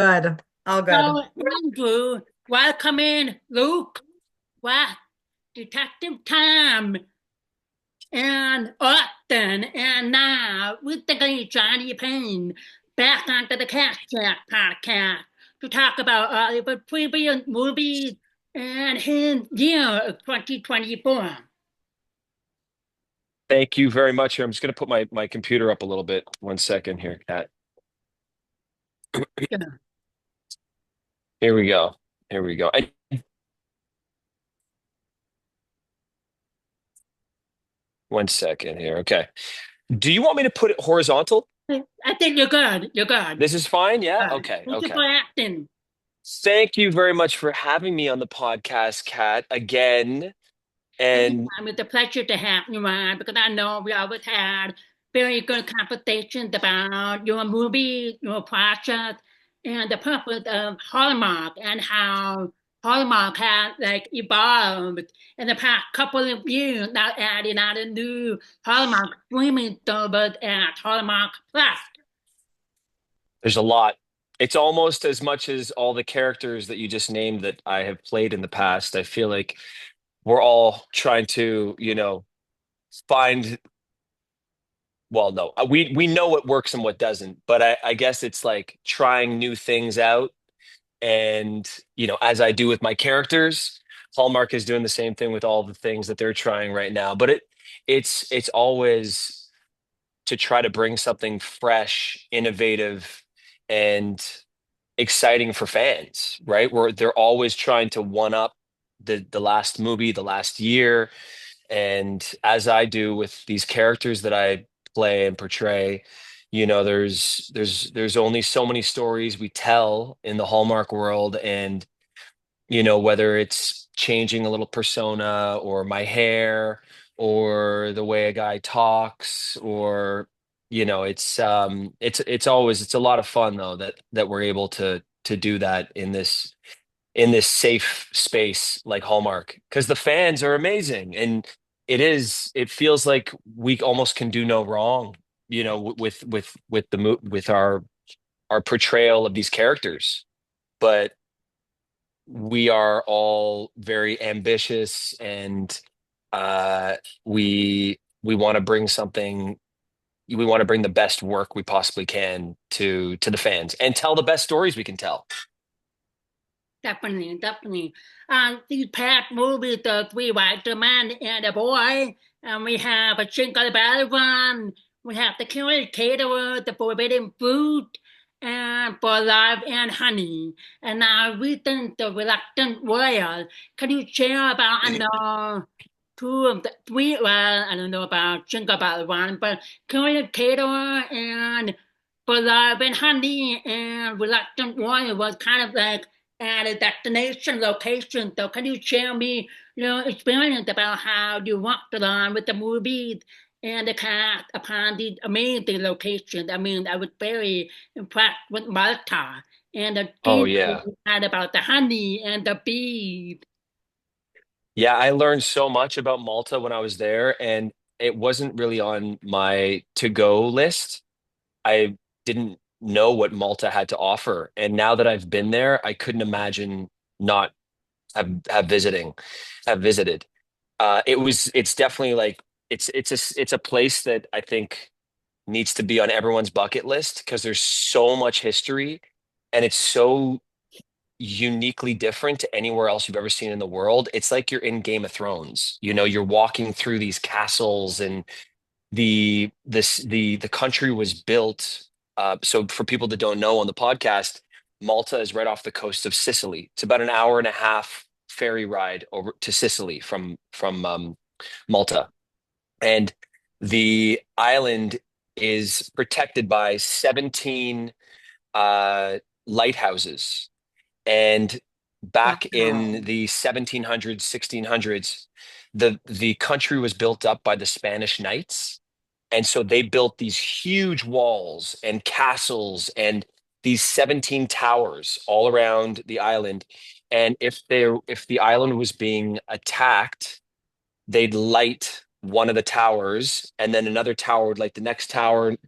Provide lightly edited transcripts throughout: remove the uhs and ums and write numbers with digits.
Good. All good. So, Andrew, welcome in, Luke. Well, Detective Tom and Austin, and now with the great Johnny Payne back onto the KatChat podcast to talk about the previous movies and his year of 2024. Thank you very much here. I'm just going to put my computer up a little bit. One second here, Kat. Yeah. Here we go. Here we go. One second here. Okay. Do you want me to put it horizontal? I think you're good. You're good. This is fine. Yeah. Good. Okay. Thank you Okay. for acting. Thank you very much for having me on the podcast, Kat, again. And Anytime, it's a pleasure to have you on because I know we always had very good conversations about your movie, your project, and the purpose of Hallmark and how Hallmark has like evolved in the past couple of years, now adding out a new Hallmark streaming service at Hallmark Plus. there's a lot. It's almost as much as all the characters that you just named that I have played in the past. I feel like we're all trying to, find well, no, we know what works and what doesn't, but I guess it's like trying new things out. And, as I do with my characters, Hallmark is doing the same thing with all the things that they're trying right now. But it's always to try to bring something fresh, innovative, and exciting for fans, right? Where they're always trying to one up the last movie, the last year. And as I do with these characters that I play and portray, there's only so many stories we tell in the Hallmark world, and whether it's changing a little persona or my hair or the way a guy talks or it's a lot of fun though that we're able to do that in this safe space like Hallmark because the fans are amazing and it feels like we almost can do no wrong, with our portrayal of these characters. But we are all very ambitious and uh we want to bring something we want to bring the best work we possibly can to the fans and tell the best stories we can tell. Definitely, definitely. These past movies, the three Wisermen and a boy, and we have a Jingle Bell Run, we have the Caterer, the Forbidden Fruit, and For Love and Honey. And now we think the Reluctant Royal. Can you share about, I know, two of the three, well, I don't know about Jingle Bell Run, but Caterer and For Love and Honey and Reluctant Royal was kind of like at a destination location. So can you share me your experience about how you walked along with the movies and the cast upon these amazing locations? I mean, I was very impressed with Malta and the Oh details yeah. you had about the honey and the bees. Yeah, I learned so much about Malta when I was there, and it wasn't really on my to-go list. I didn't know what Malta had to offer. And now that I've been there, I couldn't imagine not have visited. It's definitely like it's a place that I think needs to be on everyone's bucket list because there's so much history and it's so uniquely different to anywhere else you've ever seen in the world. It's like you're in Game of Thrones. You're walking through these castles and the country was built. So for people that don't know on the podcast, Malta is right off the coast of Sicily. It's about an hour and a half ferry ride over to Sicily from Malta, and the island is protected by 17 lighthouses. And back in Wow. the 1700s, 1600s, the country was built up by the Spanish Knights, and so they built these huge walls and castles and these 17 towers all around the island. And if the island was being attacked, they'd light one of the towers, and then another tower would light the next tower, and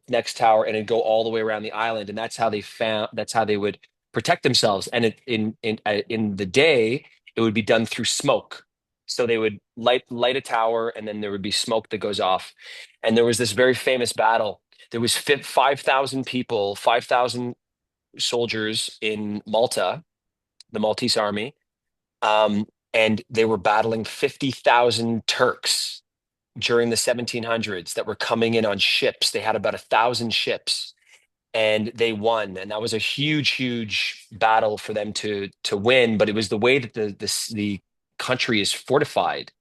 it'd go all the way around the island. And that's how they would protect themselves. And in the day, it would be done through smoke. So they would light a tower, and then there would be smoke that goes off. And there was this very famous battle. There was 5,000 people, 5,000 soldiers in Malta, the Maltese army, and they were battling 50,000 Turks during the 1700s that were coming in on ships. They had about 1,000 ships, and they won. And that was a huge, huge battle for them to win. But it was the way that the country is fortified.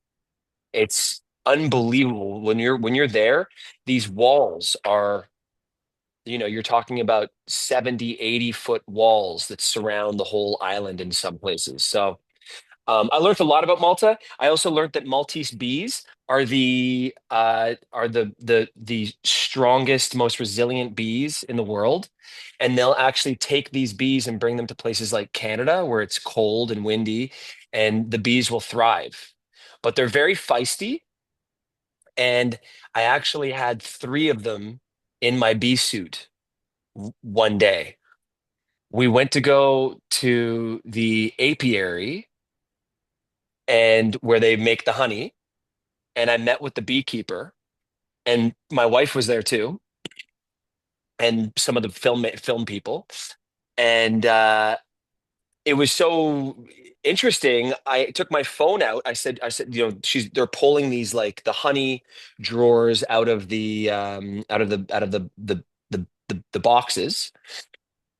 It's unbelievable when you're there. These walls are, you're talking about 70, 80 foot walls that surround the whole island in some places. So I learned a lot about Malta. I also learned that Maltese bees are the strongest, most resilient bees in the world, and they'll actually take these bees and bring them to places like Canada where it's cold and windy, and the bees will thrive. But they're very feisty, and I actually had three of them in my bee suit one day. We went to go to the apiary and where they make the honey, and I met with the beekeeper, and my wife was there too, and some of the film people, and it was so interesting. I took my phone out. I said, they're pulling these like the honey drawers out of the boxes,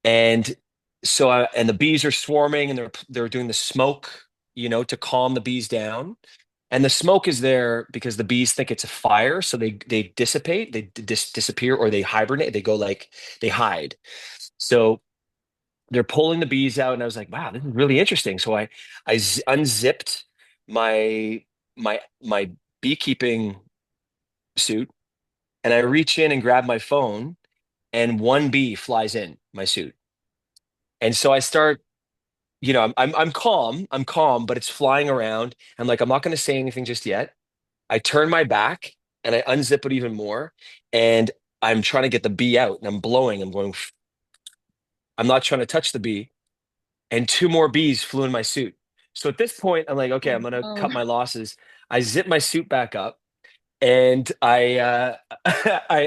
and and the bees are swarming, and they're doing the smoke, to calm the bees down. And the smoke is there because the bees think it's a fire, so they dissipate, they disappear, or they hibernate. They go like they hide. So they're pulling the bees out, and I was like, "Wow, this is really interesting." So I unzipped my beekeeping suit, and I reach in and grab my phone, and one bee flies in my suit, and so I start. I'm calm, but it's flying around. I'm like, I'm not going to say anything just yet. I turn my back and I unzip it even more, and I'm trying to get the bee out, and I'm blowing. I'm going. I'm not trying to touch the bee, and two more bees flew in my suit. So at this point, I'm like, okay, I'm gonna Oh, cut my losses. I zip my suit back up, and I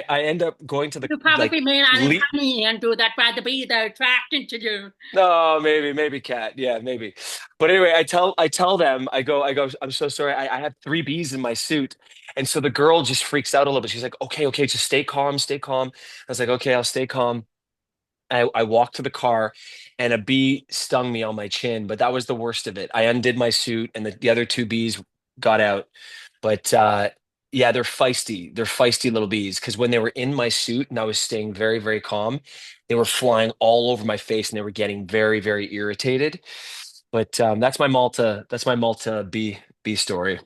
end up going to the you like probably made out of le honey, and do that why the bees are attracted to you. No, maybe cat. Yeah, maybe. But anyway, I tell them, I go, I'm so sorry. I have three bees in my suit. And so the girl just freaks out a little bit. She's like, okay, just stay calm, stay calm. I was like, okay, I'll stay calm. I walked to the car, and a bee stung me on my chin, but that was the worst of it. I undid my suit, and the other two bees got out. But yeah, they're feisty. They're feisty little bees, because when they were in my suit and I was staying very, very calm, they were flying all over my face, and they were getting very, very irritated. But that's my Malta bee story.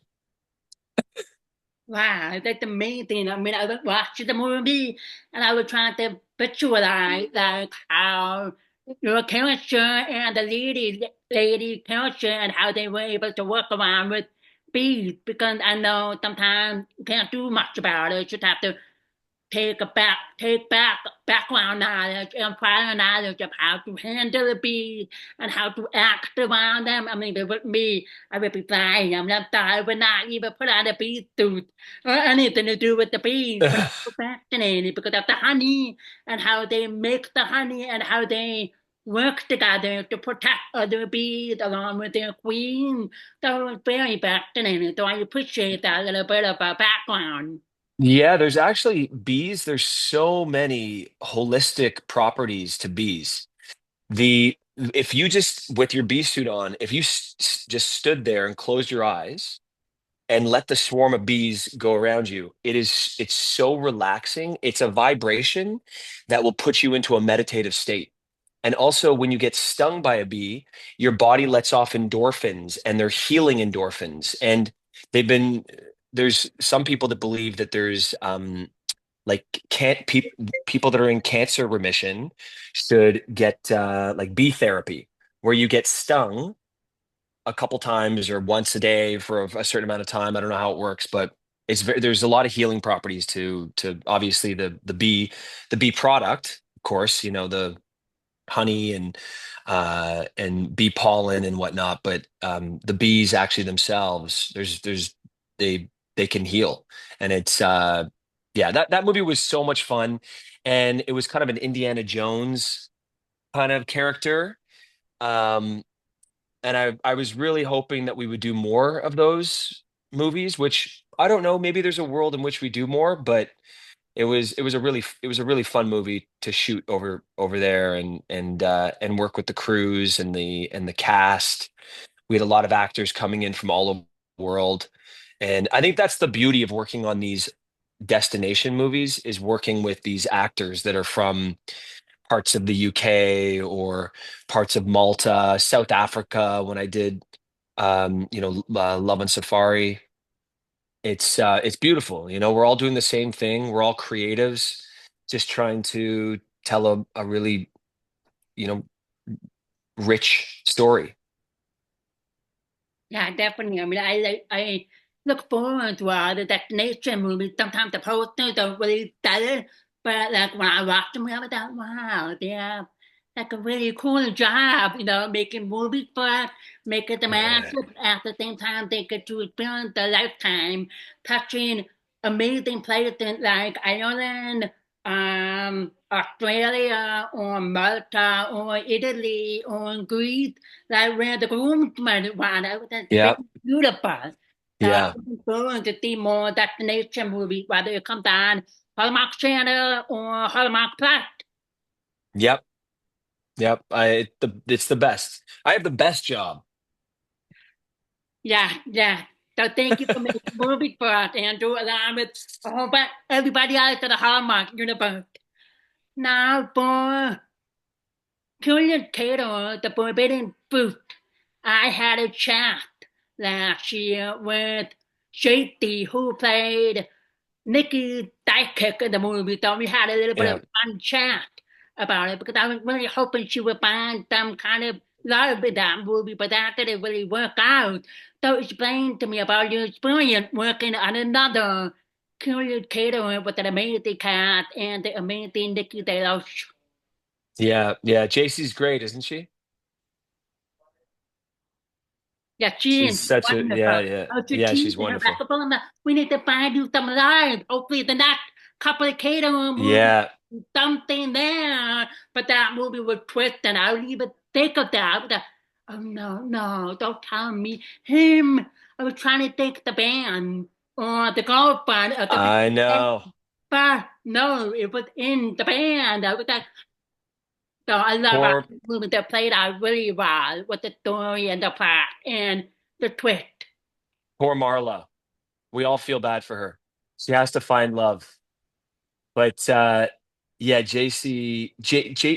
Wow, that's amazing. I mean, I was watching the movie and I was trying to visualize like how your character and the lady character and how they were able to work around with bees because I know sometimes you can't do much about it. You just have to take back background knowledge and prior knowledge of how to handle the bees and how to act around them. I mean, with me, I would be flying. I would not even put on a bee suit or anything to do with the bees. But I'm so fascinated because of the honey and how they make the honey and how they work together to protect other bees along with their queen. So it's very fascinating. So I appreciate that little bit of a background. Yeah, there's actually bees. There's so many holistic properties to bees. The If you just with your bee suit on, if you just stood there and closed your eyes and let the swarm of bees go around you, it's so relaxing. It's a vibration that will put you into a meditative state. And also, when you get stung by a bee, your body lets off endorphins, and they're healing endorphins. And they've been there's some people that believe that there's like can't people that are in cancer remission should get like bee therapy, where you get stung a couple times or once a day for a certain amount of time. I don't know how it works, but there's a lot of healing properties to obviously the bee product, of course, the honey, and and bee pollen and whatnot. But the bees actually themselves, they they can heal, and it's yeah, that movie was so much fun, and it was kind of an Indiana Jones kind of character. Um, and I was really hoping that we would do more of those movies, which I don't know, maybe there's a world in which we do more, but it was a really fun movie to shoot over there and work with the crews and the cast. We had a lot of actors coming in from all over the world. And I think that's the beauty of working on these destination movies is working with these actors that are from parts of the UK or parts of Malta, South Africa. When I did, Love on Safari, it's beautiful. You know, we're all doing the same thing. We're all creatives, just trying to tell a really, you know, rich story. Yeah, definitely. I mean, I look forward to the destination movies. Sometimes the posters don't really tell it, but like when I watch them, I thought, wow, they have like a really cool job, making movies for us, making them Yeah. massive. At the same time, they get to experience a lifetime, touching amazing places like Ireland, Australia, or Malta, or Italy, or Greece, like where the groomsmen was. That's very Yeah. beautiful. So I'm Yeah. looking forward to see more destination movies, whether it comes on Hallmark Channel or Hallmark Plus. Yep. Yep. It's the best. I have the best job. Yeah, yeah. So thank you for making movies for us, Andrew, along with everybody else at the Hallmark universe. Now for Curious Caterer, the Forbidden Fruit. I had a chat last year with Jaycie, who played Nikki sidekick in the movie, so we had a little bit Yeah. of fun chat about it because I was really hoping she would find some kind of love in that movie, but that didn't really work out. So explain to me about your experience working on another Curious Caterer with an amazing cast and the amazing Nikki DeLoach. Yeah. Yeah. JC's great, isn't she? Yeah, she She's is such a yeah, wonderful. yeah. Oh, to Yeah, tease she's her wonderful. back up on that. We need to find you some live. Hopefully, the next couple of Caterer movies, Yeah. something there. But that movie was twist, and I would even think of that. Oh no, no, don't tell me him. I was trying to think the band or the girlfriend or the I know. but no, it was in the band. I was like, so I love our Poor movie that played out really well with the story and the plot and the twist. poor Marla. We all feel bad for her. She has to find love. But yeah,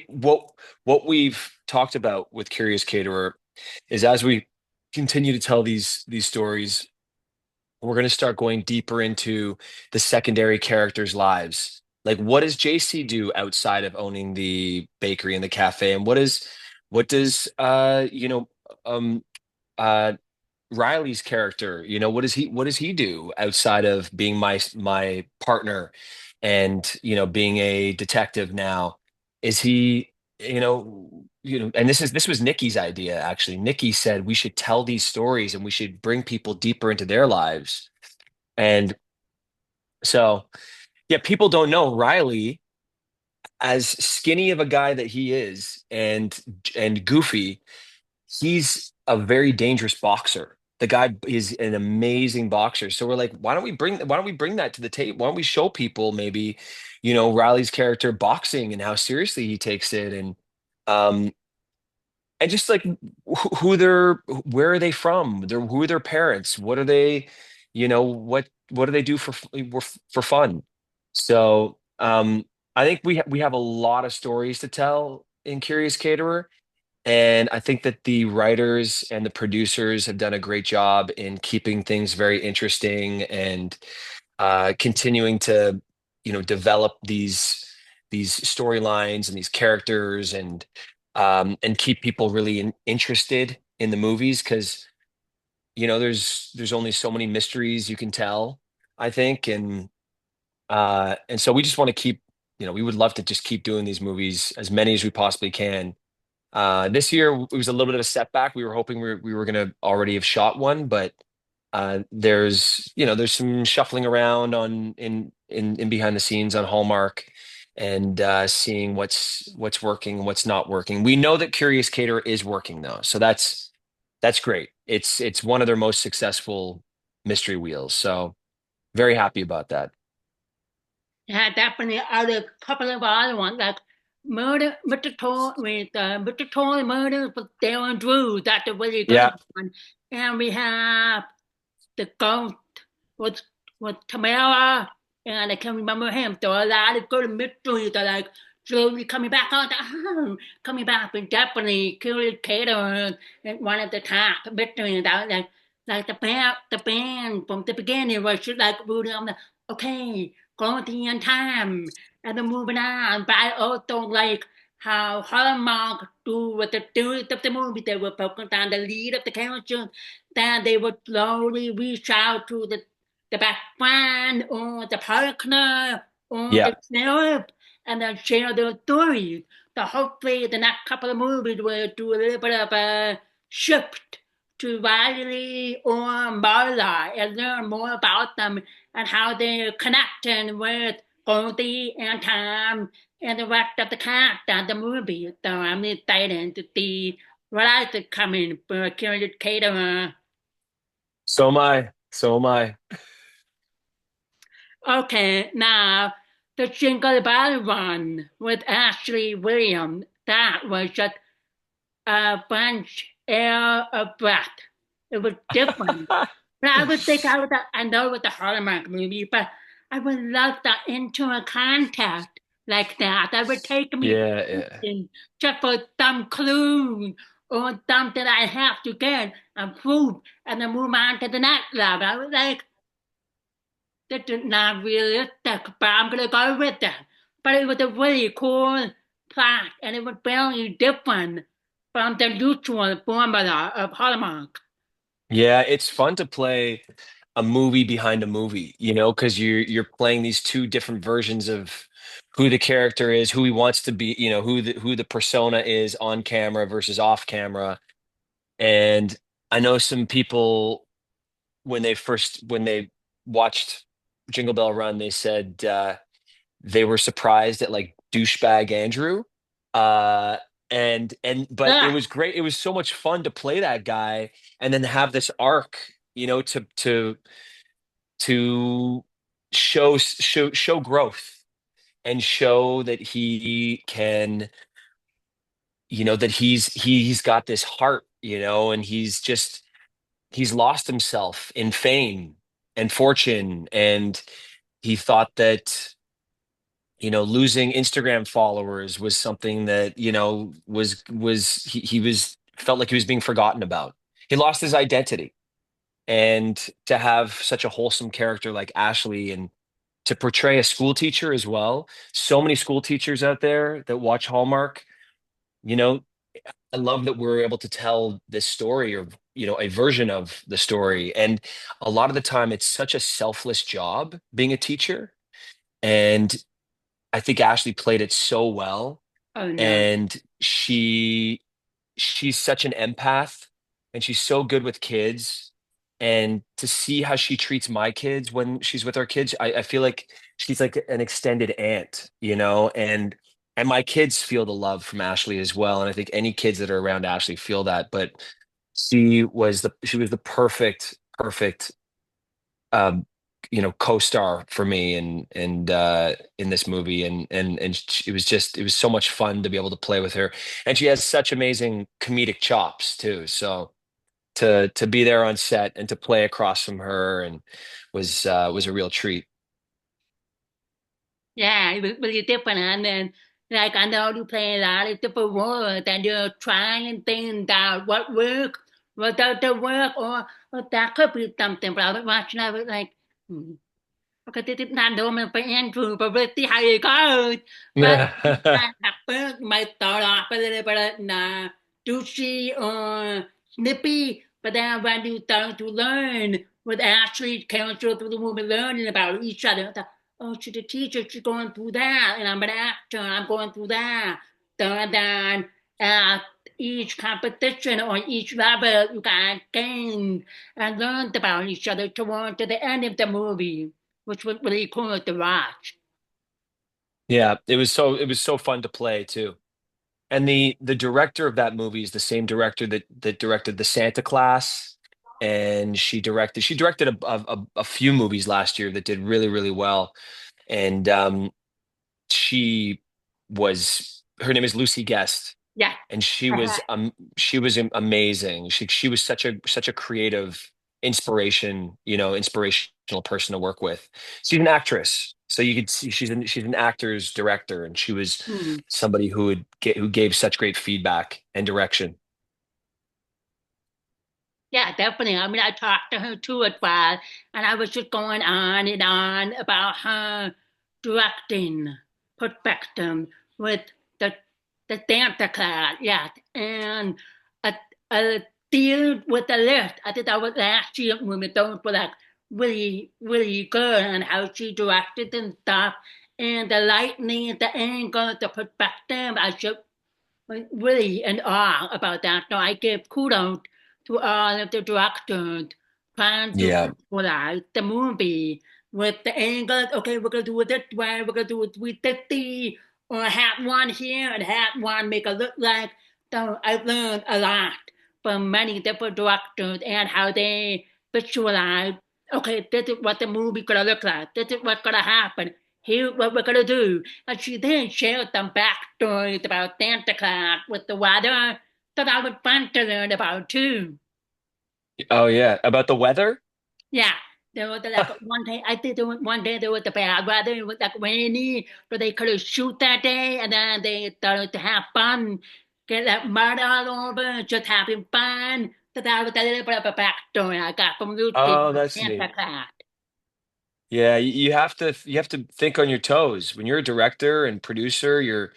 what we've talked about with Curious Caterer is as we continue to tell these stories, we're going to start going deeper into the secondary characters' lives. Like, what does JC do outside of owning the bakery and the cafe, and what does um uh Riley's character, what does he do outside of being my partner and being a detective now? Is he, and this was Nikki's idea actually. Nikki said we should tell these stories and we should bring people deeper into their lives. And so, yeah, people don't know Riley, as skinny of a guy that he is and goofy. He's a very dangerous boxer. The guy is an amazing boxer. So we're like, why don't we bring that to the table? Why don't we show people maybe, Riley's character boxing and how seriously he takes it um and just like where are they from? Who are their parents? What are they, what do they do for fun? So I think we have a lot of stories to tell in Curious Caterer. And I think that the writers and the producers have done a great job in keeping things very interesting and continuing to, develop these storylines and these characters and keep people really interested in the movies because there's only so many mysteries you can tell, I think, and so we just want to keep, we would love to just keep doing these movies as many as we possibly can This year it was a little bit of a setback. We were hoping we were going to already have shot one, but there's some shuffling around in behind the scenes on Hallmark and seeing what's working, what's not working. We know that Curious Caterer is working though, so that's great. It's one of their most successful mystery wheels, so very happy about that. Yeah, definitely. A couple of other ones like Murder, Mr. Toy with Mr. Toy Murder with Dale and Drew. That's a really Yeah, good one. And we have the Ghost with Tamara, and I can't remember him. So a lot of good mysteries are like slowly coming back on, coming back, and definitely Curious Caterer and one of the top mysteries that like the band from the beginning was just like rooting on the okay, going in time and then moving on. But I also like how Hallmark do with the dudes of the movie. They were focused on the lead of the character, then they would slowly reach out to the best friend or the partner or yeah. the sheriff and then share their stories. So hopefully the next couple of movies will do a little bit of a shift to Riley or Marla and learn more about them and how they're connecting with Goldie and Tom and the rest of the cast of the movie. So I'm excited to see what else is coming for Curious Caterer. So am I. So am I. Okay, now the Jingle Bell one with Ashley Williams. That was just a bunch air of breath. It was different. But I would think I know it's a Hallmark movie, but I would love that into a contact like that. That would take me Yeah, yeah. in just for some clues or something I have to get and prove and then move on to the next level. I was like, that is not realistic, but I'm gonna go with that. But it was a really cool plot and it was very different from the usual formula of Hallmark. Yeah, it's fun to play a movie behind a movie, because you're playing these two different versions of who the character is, who he wants to be, who the persona is on camera versus off camera. And I know some people when they watched Jingle Bell Run, they said they were surprised at like douchebag Andrew. Uh but it Yeah, was great. It was so much fun to play that guy and then have this arc, to show growth and show that he can, that he's got this heart, and he's lost himself in fame and fortune, and he thought that losing Instagram followers was something that, he was felt like he was being forgotten about. He lost his identity. And to have such a wholesome character like Ashley and to portray a school teacher as well. So many school teachers out there that watch Hallmark, you know, I love that we're able to tell this story or, a version of the story. And a lot of the time it's such a selfless job being a teacher. And I think Ashley played it so well, oh no. and she's such an empath, and she's so good with kids. And to see how she treats my kids when she's with our kids, I feel like she's like an extended aunt, and my kids feel the love from Ashley as well. And I think any kids that are around Ashley feel that. But she was the perfect um, co-star for me and in this movie, and it was so much fun to be able to play with her, and she has such amazing comedic chops too. So to be there on set and to play across from her and was a real treat. Yeah, it was really different. And then, like, I know you play a lot of different roles and you're trying things out. What work? What doesn't work? Or that could be something. But I was watching, I was like, hmm. Okay, this is not normal for Andrew, but let's see how it goes. But at first, you might start off a little bit douchey or snippy, but then when you start to learn with Ashley character through the movie, learning about each other, it's like, oh, she's a teacher, she's going through that, and I'm an actor, I'm going through that. So then, uh, each competition or each level, you guys gained and learned about each other toward to the end of the movie, which was really cool to watch. Yeah, it was so fun to play too. And the director of that movie is the same director that directed the Santa Claus, and she directed a few movies last year that did really really well. And she was her name is Lucy Guest, Yeah. and Uh-huh. she was amazing. She was such a creative inspirational person to work with. She's an actress, so you could see she's an actor's director, and she was Hmm. somebody who gave such great feedback and direction. Yeah, definitely. I mean, I talked to her too as well, and I was just going on and on about her directing perspective with the the Santa Claus, yes, and a a deal with the lift. I think that was last year when those were like really really good, and how she directed and stuff, and the lightning, the angle, the perspective. I just really in awe about that. So I give kudos to all of the directors trying to Yeah. visualize the movie with the angles. Okay, we're gonna do it this way. We're gonna do it 360, or have one here and have one make it look like. So I learned a lot from many different directors and how they visualize. Okay, this is what the movie's gonna look like. This is what's gonna happen. Here's what we're gonna do. And she then shared some backstories about Santa Claus with the weather that I was fun to learn about too. Oh yeah. About the weather? Yeah, there was like one day, I think there was one day there was the bad weather, it was like rainy, but they couldn't shoot that day, and then they started to have fun, get that mud all over, just having fun. So that was a little bit of a backstory I got from Lucy Oh, with that's Santa neat. Claus. Yeah, you have to think on your toes. When you're a director and producer, you're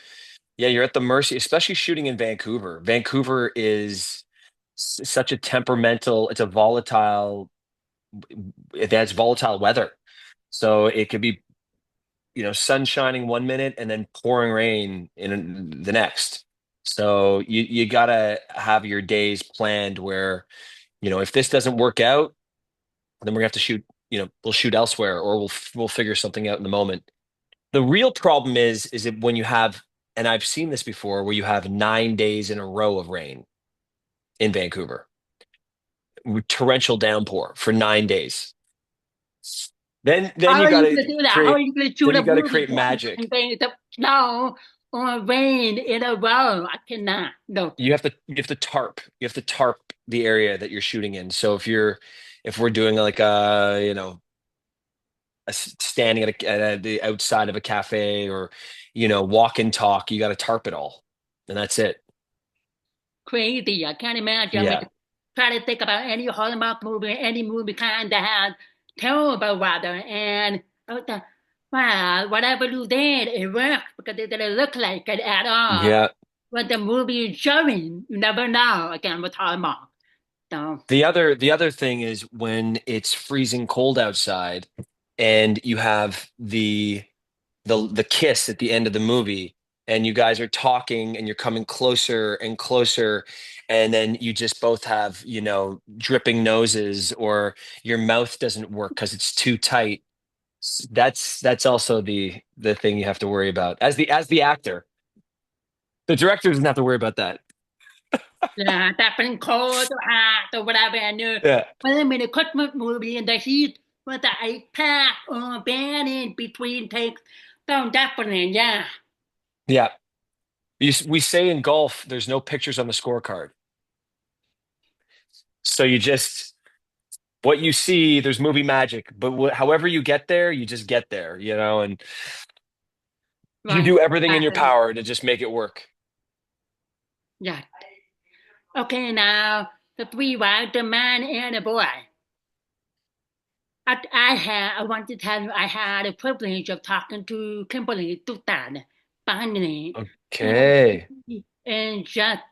at the mercy, especially shooting in Vancouver. Vancouver is such a temperamental, it's a volatile, it has volatile weather. So it could be, sun shining one minute and then pouring rain in the next. So you gotta have your days planned where, if this doesn't work out, then we're gonna have to shoot, we'll shoot elsewhere, or we'll figure something out in the moment. The real problem is it when you have, and I've seen this before, where you have 9 days in a row of rain in Vancouver, torrential downpour for 9 days. Then How you are you gotta gonna do that? How are create you gonna then shoot you a gotta movie create for magic. 9 days of snow or rain in a row? I cannot. No. You have to tarp the area that you're shooting in. So if we're doing like standing at the outside of a cafe, or walk and talk, you got to tarp it all, and that's it. Crazy. I can't imagine. I mean, Yeah. try to think about any Hallmark movie, any movie kind that has terrible weather. And I was like, well, whatever you did, it worked because it didn't look like it at all. Yeah. What the movie is showing, you never know again with Hallmark. So, The other thing is when it's freezing cold outside and you have the kiss at the end of the movie, and you guys are talking and you're coming closer and closer, and then you just both have, dripping noses, or your mouth doesn't work because it's too tight. That's also the thing you have to worry about as the actor. The director doesn't have to worry about that. yeah, that's been cold or hot or whatever. And Yeah. but I mean, a Christmas movie in the heat with the ice pack or band in between takes. So definitely, yeah. Yeah. We say in golf, there's no pictures on the scorecard. So what you see, there's movie magic, but however you get there, you just get there, and you Right. do everything in your Exactly. power to just make it work. Yeah. Okay, now the three wild, the man and the boy. I want to tell you, I had the privilege of talking to Kimberley Sustad finally, and Okay. and just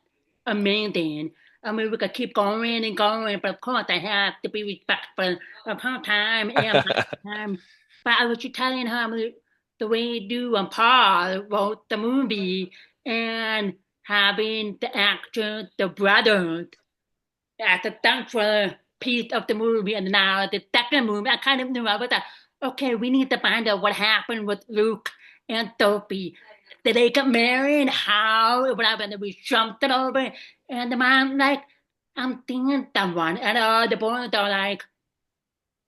amazing. I mean, we could keep going and going, but of course, I have to be respectful of her time and my time. But I was just telling her the way you do and Paul wrote the movie, and having the actor, the brother, as the central piece of the movie, and now the second movie, I kind of knew I was like, okay, we need to find out what happened with Luke and Sophie. Did they get married? How? Whatever. And we jumped it over. And the man like, I'm thinking someone. And all the boys are like,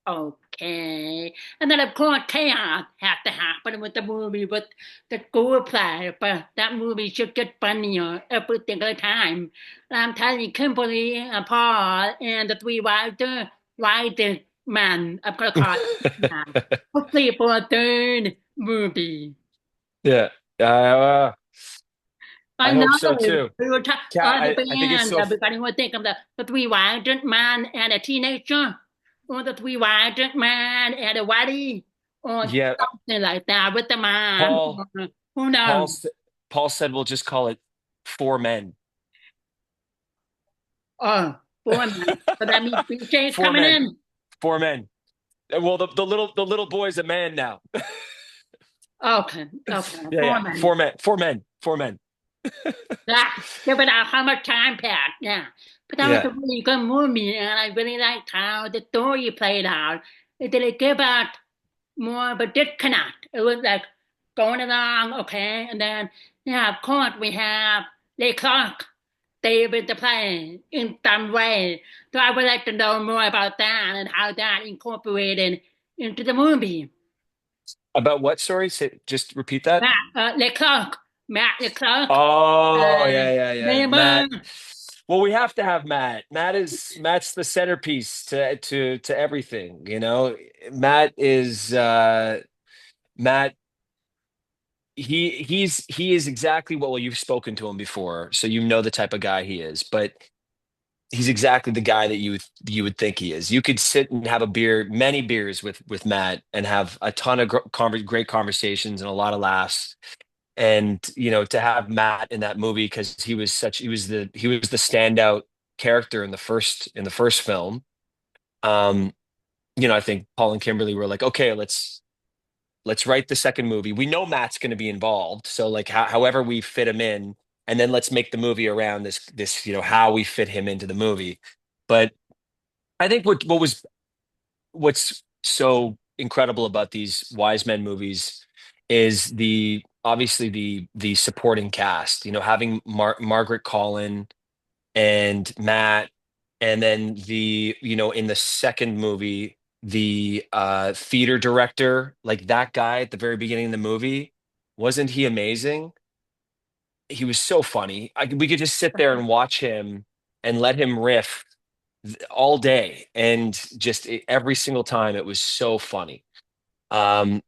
okay. And then of course chaos had to happen with the movie with the school play, but that movie should get funnier every single time. And I'm telling you, Kimberly and Paul and the three writer man, I'm gonna call it man. Hopefully for a third movie. Yeah. Uh, I I know hope so too. we were talking Cat, at the I think it's end, so. everybody would think of the three writer man and a teenager, or the three writer man and a whitey, or Yeah, something like that with the man. Paul. Or, who knows? Paul. Paul said we'll just call it Four Men. Oh, four men. So that means BJ's Four coming Men. in. Four Men. Well, the little boy's a man now. Okay, okay, Yeah, four yeah. men. Four men. Four men. Four men. Yeah, give it out how much time passed. Yeah, but that was Yeah. a really good movie, and I really liked how the story played out. It didn't give out more of a disconnect. It was like going along, okay, and then yeah, of course we have Lee Clark, David the play in some way. So I would like to know more about that and how that incorporated into the movie. About what? Sorry. Just repeat that. Lee Clark, Matt Lee Clark, Oh, uh, yeah, yeah, yeah. Neighbor. Matt. Well, we have to have Matt. Matt's the centerpiece to everything, you know. Matt is Matt he is exactly what, well, you've spoken to him before, so you know the type of guy he is, but he's exactly the guy that you would think he is. You could sit and have a beer, many beers with Matt and have a ton of great conversations and a lot of laughs. And to have Matt in that movie because he was the standout character in the first film. um I think Paul and Kimberly were like, okay, let's write the second movie. We know Matt's going to be involved, so like however we fit him in, and then let's make the movie around this how we fit him into the movie. But I think what's so incredible about these Wise Men movies is the obviously the supporting cast. Having Margaret Collin and Matt, and then in the second movie, the theater director, like that guy at the very beginning of the movie, wasn't he amazing? He was so funny. We could just sit there and watch him and let him riff all day, and just every single time it was so funny. Um,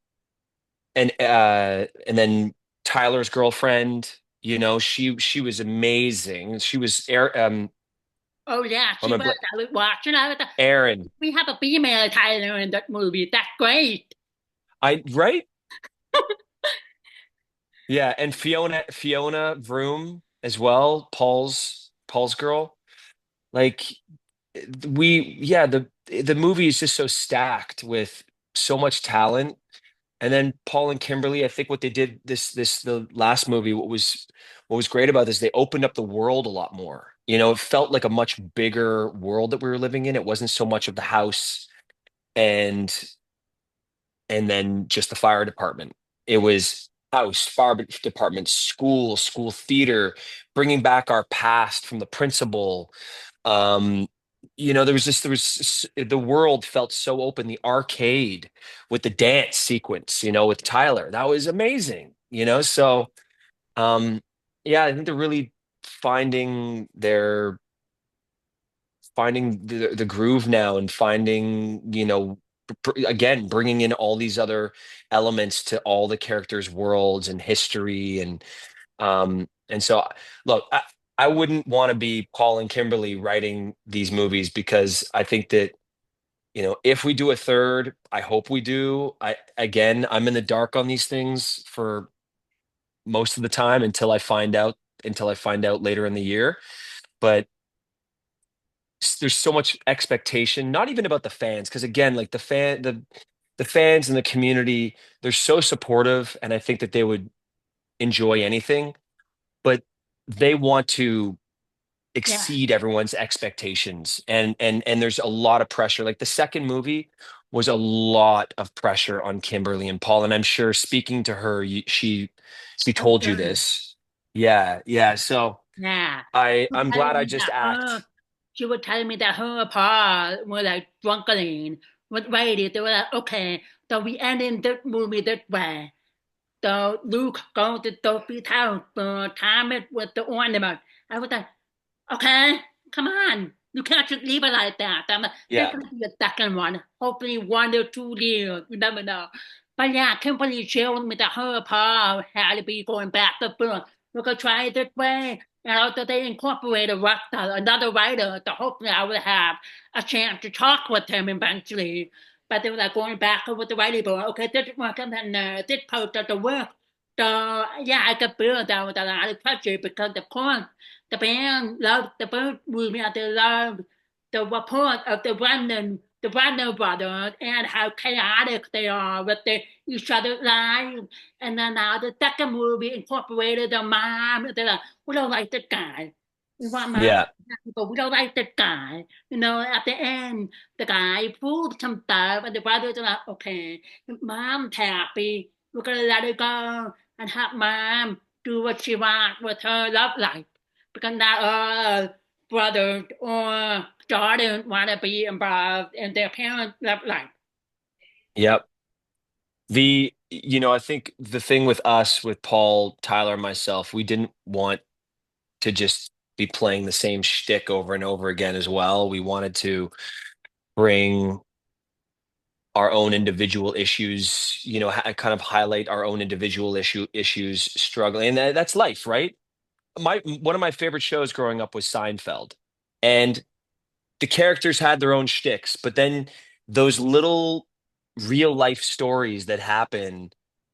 and then Tyler's girlfriend, she was amazing. She was Oh yeah, oh, she was. I was watching. I was. Aaron. We have a female Tyler in that movie. That's great. Right? Yeah, and Fiona Vroom as well, Paul's girl. Like the movie is just so stacked with so much talent. And then Paul and Kimberly, I think what they did the last movie, what was great about this, they opened up the world a lot more. It felt like a much bigger world that we were living in. It wasn't so much of the house and then just the fire department. It was house, fire department, school theater, bringing back our past from the principal. Um, the world felt so open. The arcade with the dance sequence, with Tyler, that was amazing. So yeah, I think they're really finding their finding the groove now, and finding, again, bringing in all these other elements to all the characters' worlds and history. And so, look, I wouldn't want to be Paul and Kimberly writing these movies, because I think that, if we do a third, I hope we do. I'm in the dark on these things for most of the time until I find out later in the year. But there's so much expectation, not even about the fans, because again, like the fans and the community, they're so supportive, and I think that they would enjoy anything. But they want to Yeah. exceed everyone's expectations, and there's a lot of pressure. Like the second movie was a lot of pressure on Kimberly and Paul, and I'm sure speaking to her, she Oh, told you sure. this. Yeah, yeah. So Yeah. She was I'm glad telling I me just that act. she was telling me that her pa was like drunken was ready. They were like, okay, so we ending this movie this way. So Luke go to Sophie's house to time it with the ornament. I was like, okay, come on. You can't just leave it like that. There's Yeah, going to be a second one. Hopefully 1 or 2 years. You never know. But yeah, Kimberly showed me that her pa had to be going back and forth. We could try it this way. And also they incorporated Russell, another writer, so hopefully I would have a chance to talk with him eventually. But they were like going back with the writing board. Okay, this is working and this part doesn't work. So yeah, I could feel there was a lot of pressure because of course the band loved the first movie and they loved the report of the Brandon brothers and how chaotic they are with each other's lives. And then now the second movie incorporated the mom. They're like, we don't like this guy. We want mom, yeah, but we don't like this guy. You know, at the end, the guy proved some stuff, and the brothers are like, okay, mom's happy. We're gonna let her go and have mom do what she wants with her love life because not all brothers or daughters want to be involved in their parents' love life. yep. I think the thing with us, with Paul, Tyler, and myself, we didn't want to just be playing the same shtick over and over again as well. We wanted to bring our own individual issues, kind of highlight our own individual issues struggling. And that's life, right? One of my favorite shows growing up was Seinfeld. And the characters had their own shticks, but then those little real life stories that happen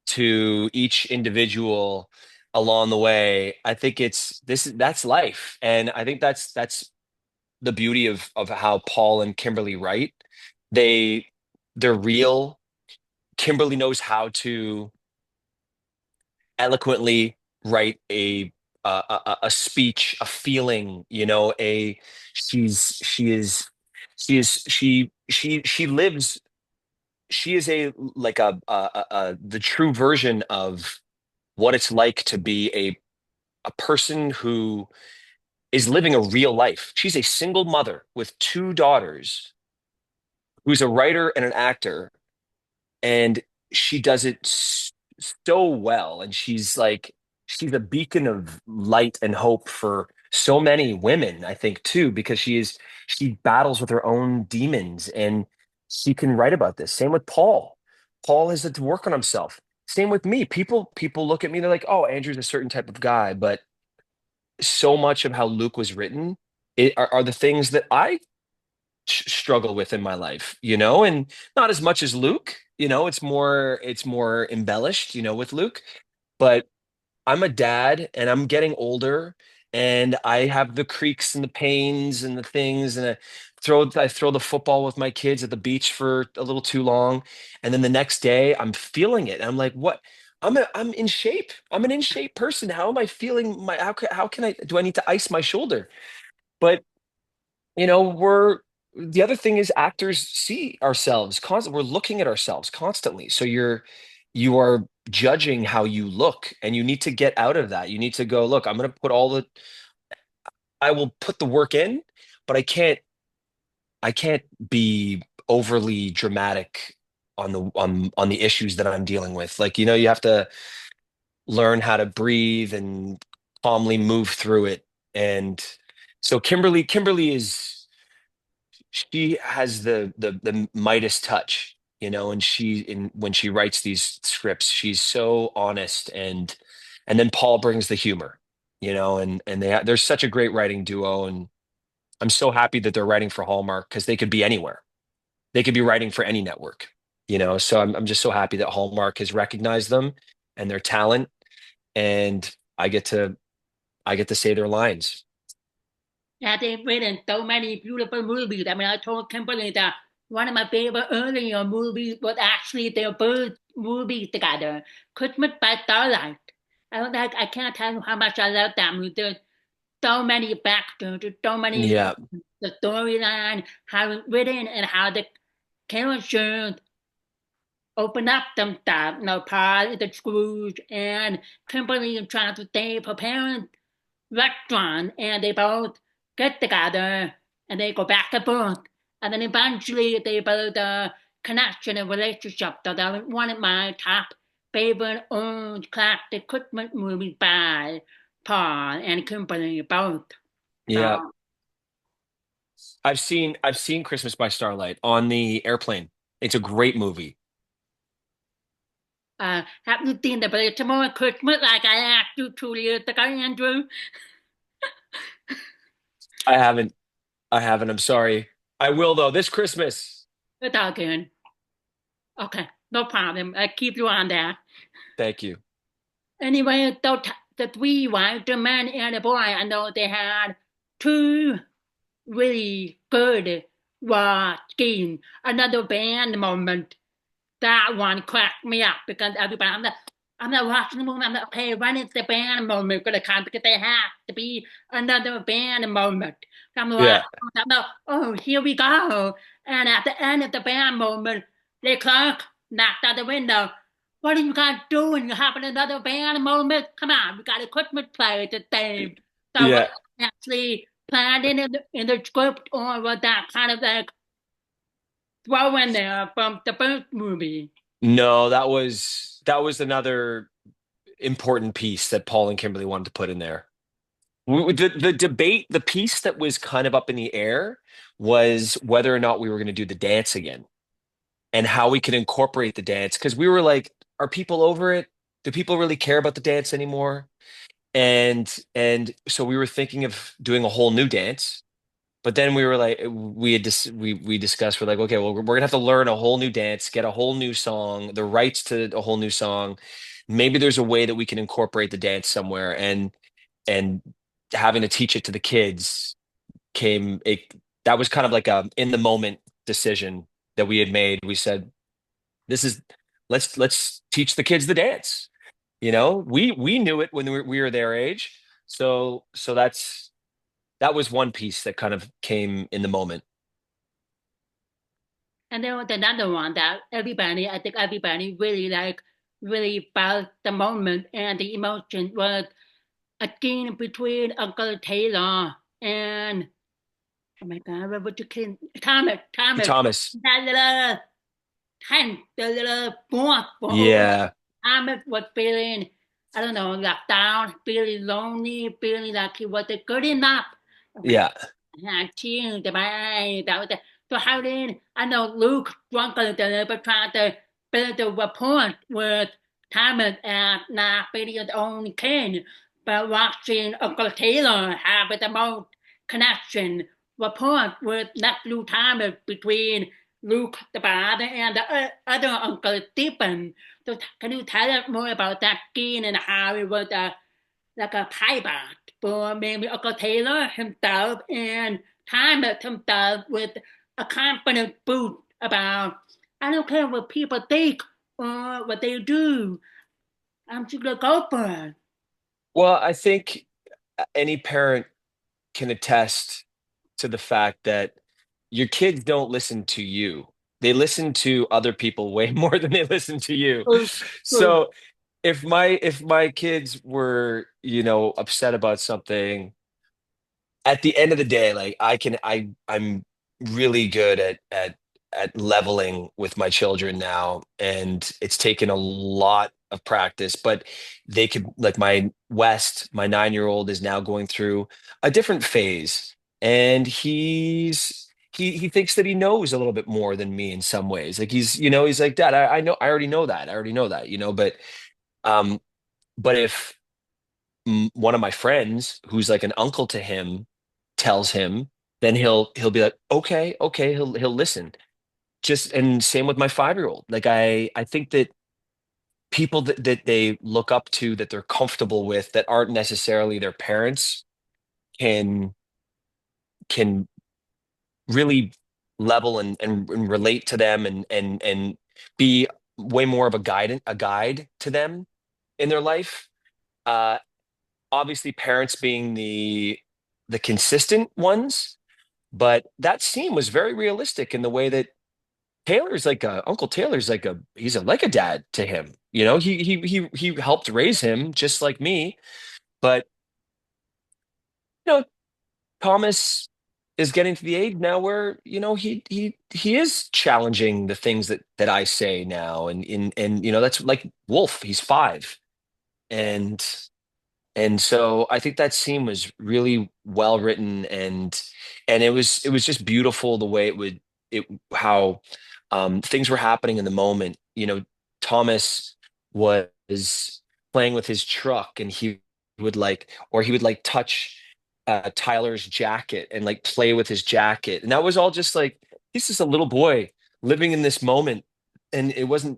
to each individual along the way, I think that's life. And I think that's the beauty of how Paul and Kimberly write. They they're real. Kimberly knows how to eloquently write a speech, a feeling, a she is she lives, she is a like a the true version of what it's like to be a person who is living a real life. She's a single mother with two daughters who's a writer and an actor, and she does it so well. And she's a beacon of light and hope for so many women, I think, too, because she battles with her own demons, and she can write about this. Same with Paul. Paul has to work on himself. Same with me. People look at me, they're like, oh, Andrew's a certain type of guy, but so much of how Luke was written are the things that I struggle with in my life, and not as much as Luke. It's more embellished, with Luke. But I'm a dad and I'm getting older, and I have the creaks and the pains and the things, and I throw the football with my kids at the beach for a little too long, and then the next day I'm feeling it. And I'm like, what? I'm in shape. I'm an in shape person. How am I feeling how can I do I need to ice my shoulder? But we're the other thing is actors see ourselves constantly. We're looking at ourselves constantly. So you are judging how you look, and you need to get out of that. You need to go, look, I will put the work in, but I can't be overly dramatic on the issues that I'm dealing with. Like, you have to learn how to breathe and calmly move through it. And so Kimberly she has the Midas touch, and when she writes these scripts, she's so honest, and then Paul brings the humor, and they're such a great writing duo. And I'm so happy that they're writing for Hallmark, because they could be anywhere. They could be writing for any network, so I'm just so happy that Hallmark has recognized them and their talent, and I get to say their lines. Yeah, they've written so many beautiful movies. I mean, I told Kimberly that one of my favorite earlier movies was actually their first movie together, Christmas by Starlight. I can't tell you how much I love that movie. There's so many factors, there's so many Yeah. the storyline, how it's written, and how the characters open up themselves. Paul is the Scrooge, and Kimberly is trying to save her parents' restaurant, and they both get together, and they go back and forth, and then eventually they build a connection and relationship. So that was one of my top favorite old classic Christmas movies by Paul and Kimberly both. So Yeah. I've seen Christmas by Starlight on the airplane. It's a great movie. have you seen the Baltimore Christmas like I asked you 2 years ago, Andrew? I haven't. I haven't. I'm sorry. I will though this Christmas. It's all good. Okay, no problem. I keep you on that. Thank you. Anyway, the three wives, the man and the boy, I know they had two really good scenes. Another band moment. That one cracked me up because everybody, I'm not watching the movie. I'm like, okay, when is the band moment going to come? Because there has to be another band moment. So I'm Yeah. watching, I'm like, oh, here we go. And at the end of the band moment, the clerk knocked out the window. What are you guys doing? You having another band moment? Come on, we got a Christmas play to sing. So was Yeah. it actually planned in the script, or was that kind of like throw in there from the first movie? No, that was another important piece that Paul and Kimberly wanted to put in there. The debate, the piece that was kind of up in the air was whether or not we were going to do the dance again and how we could incorporate the dance. Because we were like, are people over it? Do people really care about the dance anymore? And so we were thinking of doing a whole new dance. But then we were like, we discussed, we're like, okay, well, we're gonna have to learn a whole new dance, get a whole new song, the rights to a whole new song. Maybe there's a way that we can incorporate the dance somewhere, and having to teach it to the kids came it that was kind of like a in the moment decision that we had made. We said, this is let's teach the kids the dance. We knew it when we were their age. So that was one piece that kind of came in the moment. And there was another one that I think everybody really really felt the moment and the emotion was a scene between Uncle Taylor and, oh my God, what was the kid? Thomas, Thomas. that little the little boy. Yeah. Thomas was feeling, I don't know, left down, feeling lonely, feeling like he wasn't good enough. Yeah. Yeah, cheering the mind. That was the, so how did I know Luke drunk on the but trying to build a rapport with Thomas and not being his own king, but watching Uncle Taylor have the most connection, rapport with nephew Thomas between Luke the father and the other Uncle Stephen. So can you tell us more about that scene and how it was like a payback for maybe Uncle Taylor himself and Thomas himself with a confident boot about, I don't care what people think or what they do. I'm just gonna go for it. Well, I think any parent can attest to the fact that your kids don't listen to you. They listen to other people way more than they listen to you. True, true. So if my kids were, upset about something, at the end of the day, like I'm really good at leveling with my children now, and it's taken a lot of practice, but they could, like, my 9-year-old is now going through a different phase, and he thinks that he knows a little bit more than me in some ways. Like, he's like, Dad, I know, I already know that, um but if one of my friends who's like an uncle to him tells him, then he'll be like, okay, okay, he'll listen. Just, and same with my 5-year-old. Like, I think that people that they look up to, that they're comfortable with, that aren't necessarily their parents, can can really level and relate to them, and be way more of a guide to them in their life. Uh, Obviously, parents being the consistent ones, but that scene was very realistic in the way that Uncle Taylor's like a dad to him. He helped raise him just like me, but you know, Thomas is getting to the age now where, he is challenging the things that I say now. And that's like Wolf, he's 5. And and so I think that scene was really well written, and it was just beautiful the way it how things were happening in the moment. Thomas was playing with his truck, and he would touch Tyler's jacket and like play with his jacket. And that was all just like he's just a little boy living in this moment. And he wasn't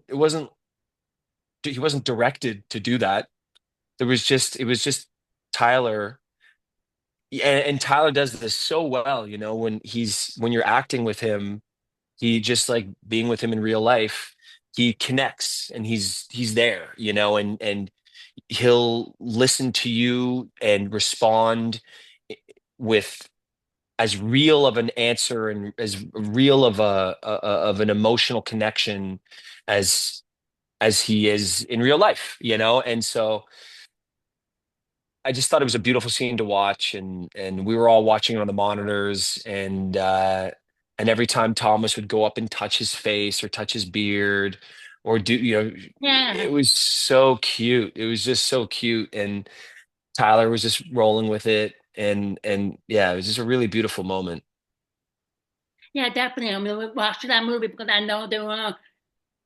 directed to do that. It was just Tyler. And Tyler does this so well, when you're acting with him, he just like being with him in real life, he connects and he's there, and he'll listen to you and respond with as real of an answer and as real of an emotional connection as as he is in real life, and so I just thought it was a beautiful scene to watch, and we were all watching it on the monitors, and every time Thomas would go up and touch his face or touch his beard or Yeah. it was so cute. It was just so cute, and Tyler was just rolling with it, and yeah, it was just a really beautiful moment. Yeah, definitely. I mean, we watched that movie because I know there were a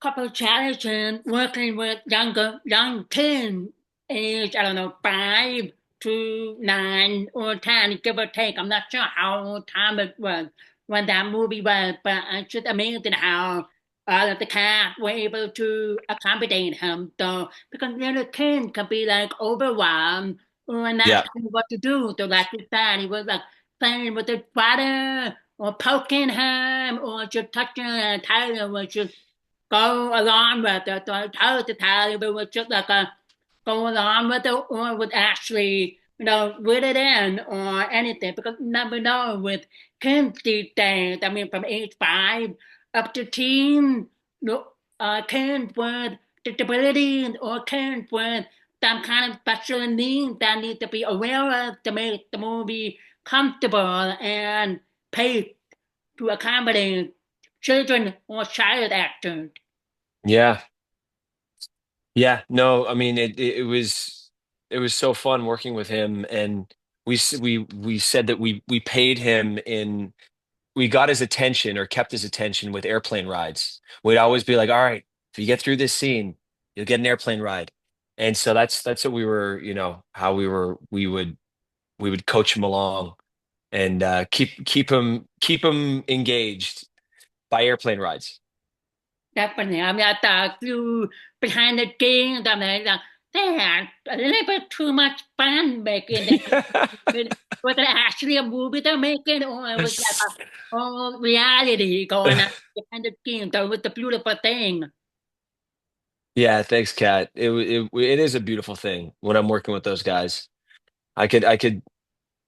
couple of challenges working with young teen age, I don't know, 5 to 9 or 10, give or take. I'm not sure how old time it was when that movie was, but it's just amazing how all of the cast were able to accommodate him, though, because little kids can be like overwhelmed or not Yeah. sure what to do. So, like you said, he was like playing with his brother or poking him or just touching Tyler was just go along with it. So I told the Tyler it was just like a go along with it or would actually, read it in or anything because you never know with kids these days. I mean, from age 5 up to teen, kids with disabilities or kids with some kind of special needs that need to be aware of to make the movie comfortable and paid to accommodate children or child actors. Yeah. Yeah, no, I mean it was so fun working with him, and we said that we paid him in we got his attention or kept his attention with airplane rides. We'd always be like, all right, if you get through this scene, you'll get an airplane ride. And so that's what we were, how we would coach him along and keep him engaged by airplane rides. Definitely. I mean, I thought you behind the scenes, I mean, they had a little bit too much fun making that. Was it actually a movie they're making, or it was like a whole reality going on behind the scenes? That was the beautiful thing. Yeah, thanks, Kat. It is a beautiful thing when I'm working with those guys. I could have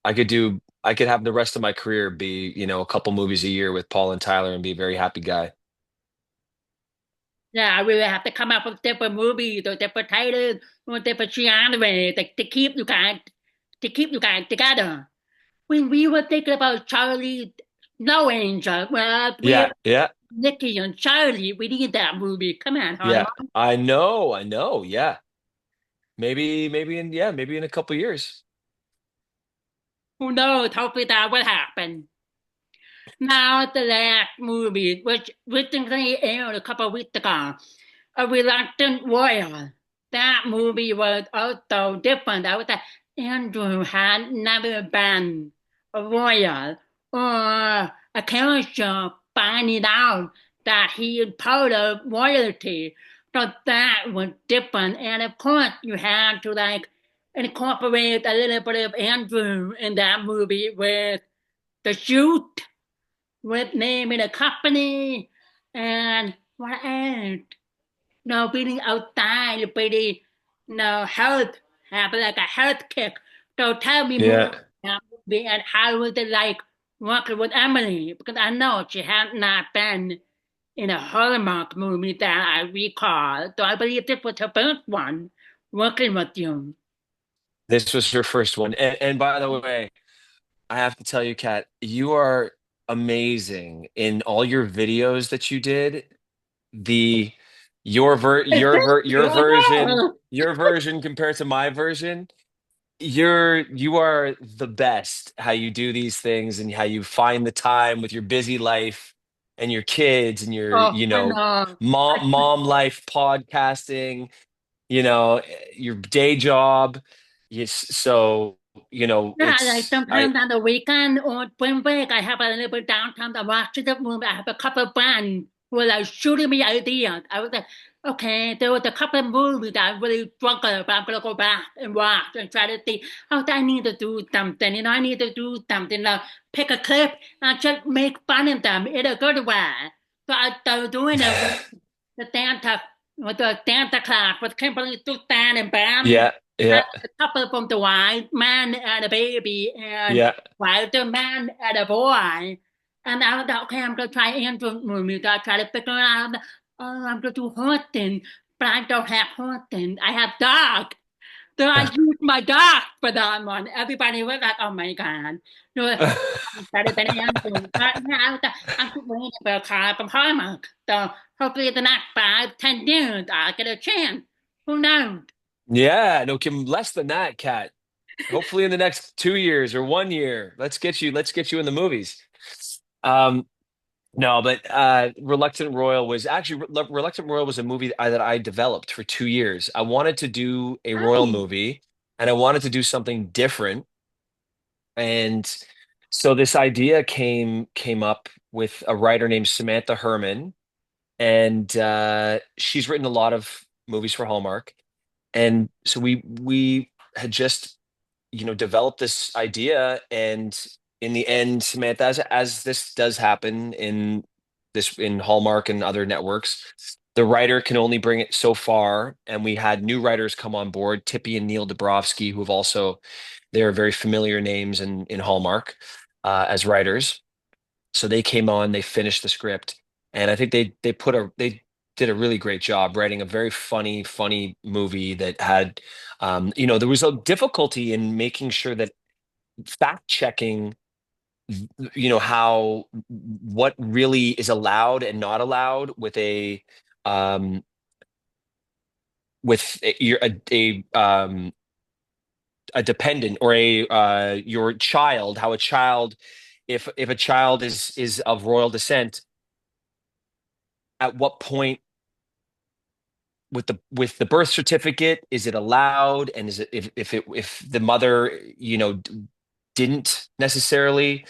the rest of my career be, a couple movies a year with Paul and Tyler and be a very happy guy. Yeah, I really have to come up with different movies or different titles or different genres to keep you guys together. When we were thinking about Charlie No Angel, well, we Yeah, yeah, Nikki and Charlie, we need that movie. Come on, yeah. Harmon. I know. Yeah. Maybe in a couple years. Who knows? Hopefully that will happen. Now the last movie, which recently aired a couple of weeks ago, A Reluctant Warrior. That movie was also different. I was like, Andrew had never been a warrior or a character finding out that he is part of royalty. So that was different. And of course, you had to like incorporate a little bit of Andrew in that movie with the shoot, with naming a company, and what else? No, being outside, pretty, no help. have like a health kick. So tell me more Yeah. about that movie and how was it like working with Emilie? Because I know she had not been in a Hallmark movie that I recall. So I believe this was her first one working with you. This was her first one. And by the way, I have to tell you, Kat, you are amazing in all your videos that you did. The your version compared to my version, you are the best. How you do these things and how you find the time with your busy life and your kids and your, Oh, I know. mom life podcasting, your day job. Yes, so, Yeah, like I sometimes on the weekend or spring break, I have a little bit downtime to watch the movie. I have a couple of friends who are like shooting me ideas. I was like, okay, there was a couple of movies that I really struggled, but I'm gonna go back and watch and try to see, oh, I need to do something, I need to do something, pick a clip and just make fun of them in a good way. So I started doing it with the Santa, with the Santa class with Kimberley Sustad and Bam. yeah, yeah, A couple from the white man and a baby and yeah. white man and a boy. And I was like, okay, I'm gonna try Andrew movie. I try to figure out, oh, I'm gonna do hunting, but I don't have hunting. I have dog. So I used my dog for that one. Everybody was like, oh my God. No, I'm better than Andrew. But now I'm waiting for a call from Hallmark. So hopefully the next 5, 10 years I'll get a chance. Who knows? Yeah, no, Kim, less than that, Kat. Hopefully in the next 2 years or 1 year, let's get you in the movies. Um, no, but Reluctant Royal was a movie that I developed for 2 years. I wanted to do a royal Hi. movie and I wanted to do something different. And so this idea came up with a writer named Samantha Herman, and she's written a lot of movies for Hallmark. And so we had just developed this idea, and in the end, Samantha, as this does happen in Hallmark and other networks, the writer can only bring it so far. And we had new writers come on board, Tippy and Neil Dabrowski, who have also they're very familiar names in Hallmark as writers. So they came on, they finished the script, and I think they did a really great job writing a very funny movie that had, there was a difficulty in making sure that fact checking, how what really is allowed and not allowed um, with a dependent or your child, how a child, if a child is of royal descent, at what point with the birth certificate is it allowed, and is it if the mother didn't necessarily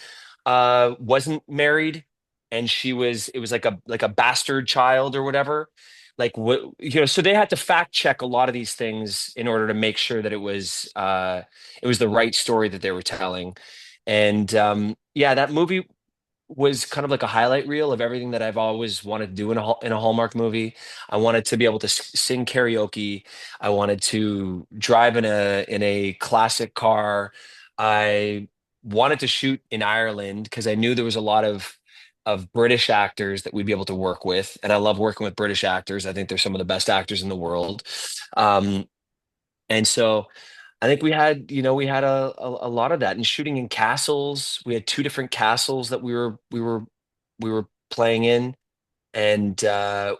wasn't married, and it was like a bastard child or whatever, like what, so they had to fact check a lot of these things in order to make sure that it was the right story that they were telling. And yeah, that movie was kind of like a highlight reel of everything that I've always wanted to do in a Hallmark movie. I wanted to be able to sing karaoke. I wanted to drive in a classic car. I wanted to shoot in Ireland because I knew there was a lot of British actors that we'd be able to work with, and I love working with British actors. I think they're some of the best actors in the world. Um, and so I think we had a lot of that, and shooting in castles. We had two different castles that we were playing in, and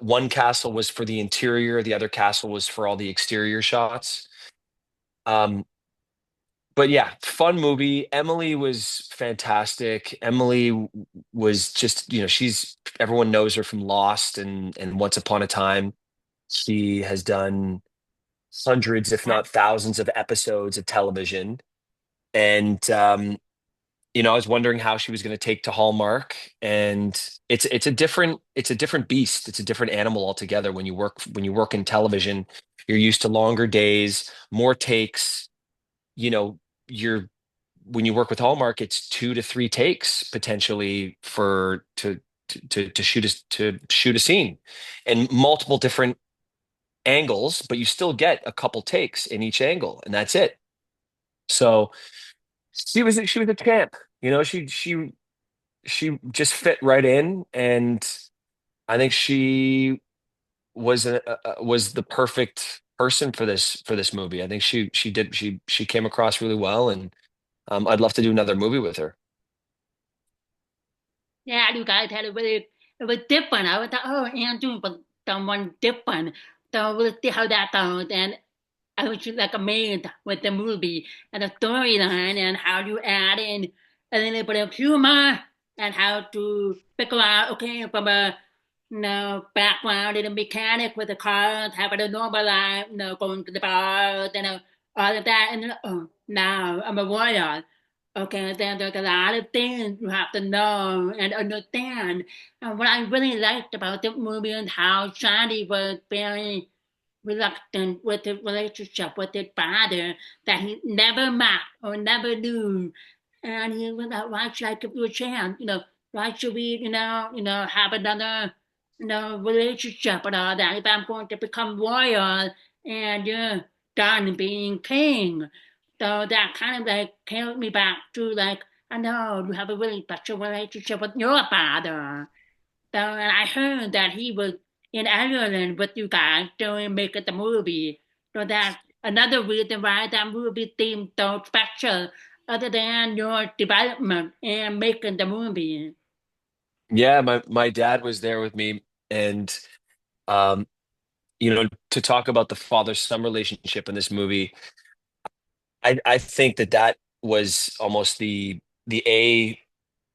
one castle was for the interior, the other castle was for all the exterior shots. Um, but yeah, fun movie. Emilie was fantastic. Emilie was just, she's everyone knows her from Lost and Once Upon a Time. She has done hundreds, if not thousands, of episodes of television. And I was wondering how she was going to take to Hallmark. And it's a different beast. It's a different animal altogether. When you work in television, you're used to longer days, more takes. You know, you're when you work with Hallmark, it's 2 to 3 takes potentially to shoot a scene, and multiple different angles, but you still get a couple takes in each angle, and that's it. So she was a champ. She just fit right in, and I think she was the perfect person for this movie. I think she came across really well, and I'd love to do another movie with her. Yeah, you guys had a very different. I was like, oh, Andrew was someone different. So we'll see how that goes. And I was just like amazed with the movie and the storyline and how you add in a little bit of humor and how to figure out, okay, from a background in a mechanic with the cars, having a normal life, going to the bars and all of that. And oh, now I'm a warrior. Okay, then there's a lot of things you have to know and understand. And what I really liked about the movie and how Shadi was very reluctant with his relationship with his father that he never met or never knew. And he was like, why should I give you a chance? Why should we, have another, relationship and all that if I'm going to become royal and done being king? So that kind of like carried me back to like, I know you have a really special relationship with your father. So, and I heard that he was in Ireland with you guys during making the movie. So that's another reason why that movie seemed so special, other than your development and making the movie. Yeah, my dad was there with me, and um, to talk about the father-son relationship in this movie, I think that was almost the A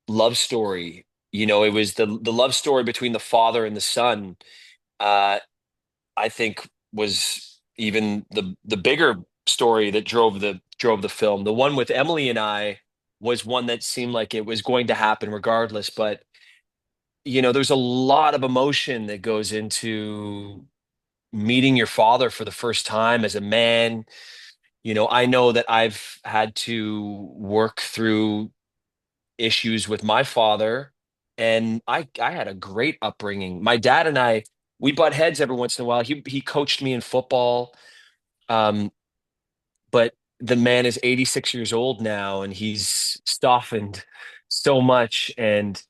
love story. It was the love story between the father and the son. Uh, I think was even the bigger story that drove the film. The one with Emilie and I was one that seemed like it was going to happen regardless, but there's a lot of emotion that goes into meeting your father for the first time as a man. I know that I've had to work through issues with my father, and I had a great upbringing. My dad and I, we butt heads every once in a while. He coached me in football, um, but the man is 86 years old now, and he's softened so much. And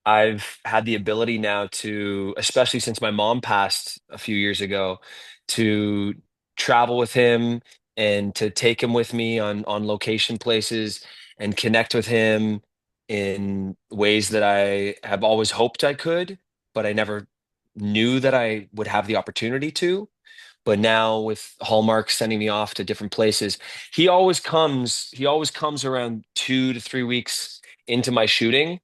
I've had the ability now to, especially since my mom passed a few years ago, to travel with him and to take him with me on location places and connect with him in ways that I have always hoped I could, but I never knew that I would have the opportunity to. But now with Hallmark sending me off to different places, he always comes around 2 to 3 weeks into my shooting,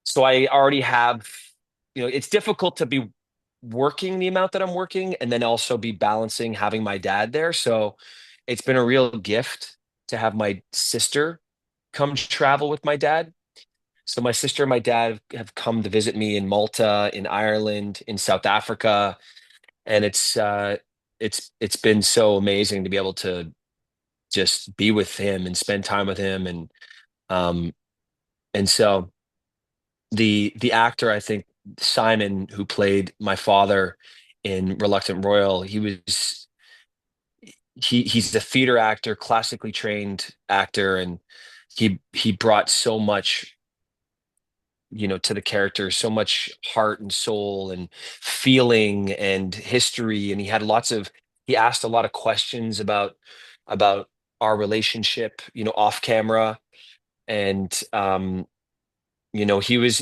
so I already have, it's difficult to be working the amount that I'm working and then also be balancing having my dad there. So it's been a real gift to have my sister come travel with my dad. So my sister and my dad have come to visit me in Malta, in Ireland, in South Africa, and it's been so amazing to be able to just be with him and spend time with him, um and so the actor, I think, Simon, who played my father in Reluctant Royal, he's a theater actor, classically trained actor, and he brought so much, to the character, so much heart and soul and feeling and history, and he asked a lot of questions about our relationship, off camera, and he was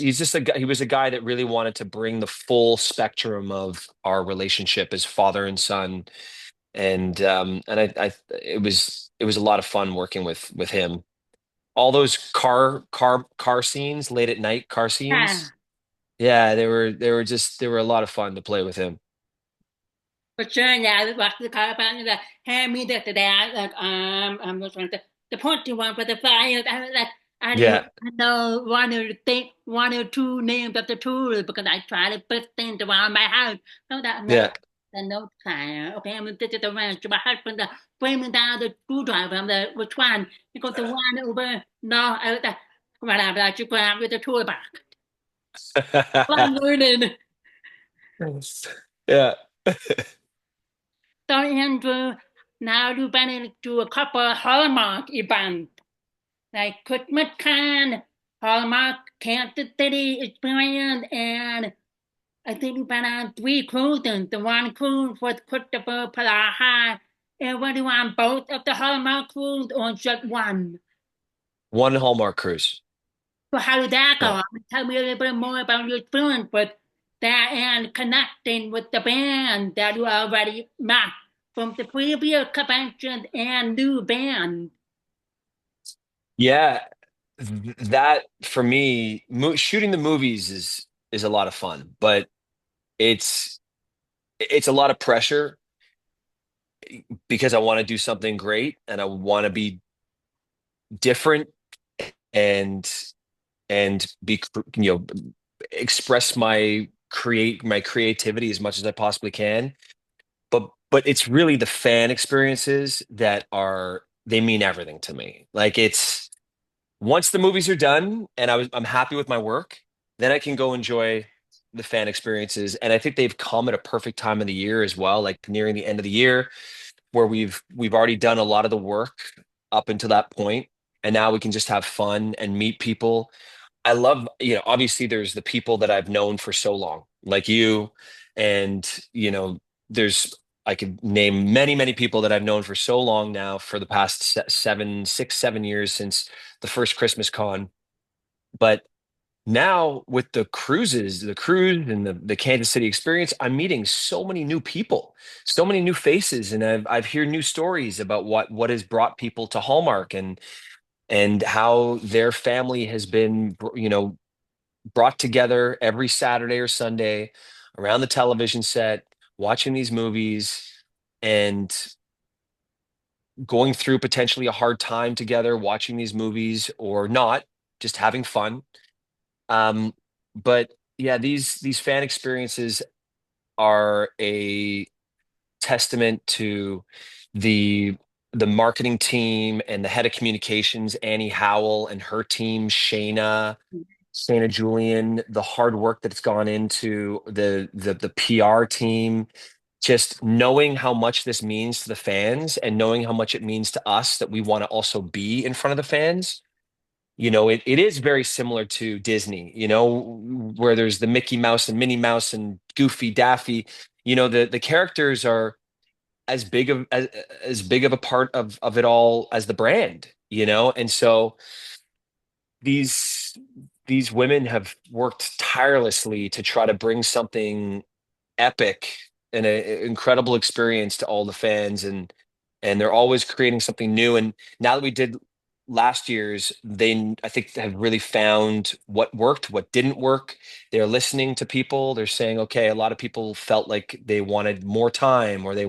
a guy that really wanted to bring the full spectrum of our relationship as father and son. And it was a lot of fun working with him. All those car scenes, late at night car Yeah, scenes. Yeah, they were a lot of fun to play with him. for sure. Yeah, I watched the car about like, hand me the dad, like, I'm just trying to the pointy one for the fire. I was like, I didn't Yeah, know one or two names of the tools because I tried to put things around my house. So that yeah. makes the note fire. Okay, I'm gonna take it around to my husband, bring down the screwdriver. I'm like, which one? He goes, the one over. No, I was like, come on, I'm like, you grab with the toolbox. Well, I'm learning. Yeah. So Andrew, now you've been into a couple of Hallmark events, like Christmas Con, Hallmark Kansas City Experience, and I think you've been on 3 cruises. The one cruise was Christopher Palaha. And were you on both of the Hallmark cruise or just one? One Hallmark cruise. So how did that Yeah. go? Tell me a little bit more about your experience with that and connecting with the band that you already met from the previous conventions and new band. Yeah, that for me, shooting the movies is a lot of fun, but it's it's a lot of pressure because I want to do something great and I want to be different and be express my creativity as much as I possibly can. But it's really the fan experiences that are they mean everything to me. Like it's once the movies are done and I'm happy with my work, then I can go enjoy the fan experiences. And I think they've come at a perfect time of the year as well, like nearing the end of the year, where we've already done a lot of the work up until that point, and now we can just have fun and meet people. I love, obviously there's the people that I've known for so long, like you, and there's I could name many, many people that I've known for so long now for the past 7 years since the first Christmas con. But now with the cruise and the Kansas City experience, I'm meeting so many new people, so many new faces, and I've heard new stories about what has brought people to Hallmark and how their family has been, brought together every Saturday or Sunday around the television set, watching these movies and going through potentially a hard time together, watching these movies or not, just having fun. Um, but yeah, these fan experiences are a testament to the the marketing team and the head of communications, Annie Howell, and her team, Shayna Julian, the hard work that's gone into the PR team, just knowing how much this means to the fans and knowing how much it means to us that we want to also be in front of the fans. It is very similar to Disney, where there's the Mickey Mouse and Minnie Mouse and Goofy, Daffy. The characters are as big of a part of it all as the brand, and so these these women have worked tirelessly to try to bring something epic and an incredible experience to all the fans, and they're always creating something new. And now that we did last year's, they I think have really found what worked, what didn't work. They're listening to people. They're saying, okay, a lot of people felt like they wanted more time, or they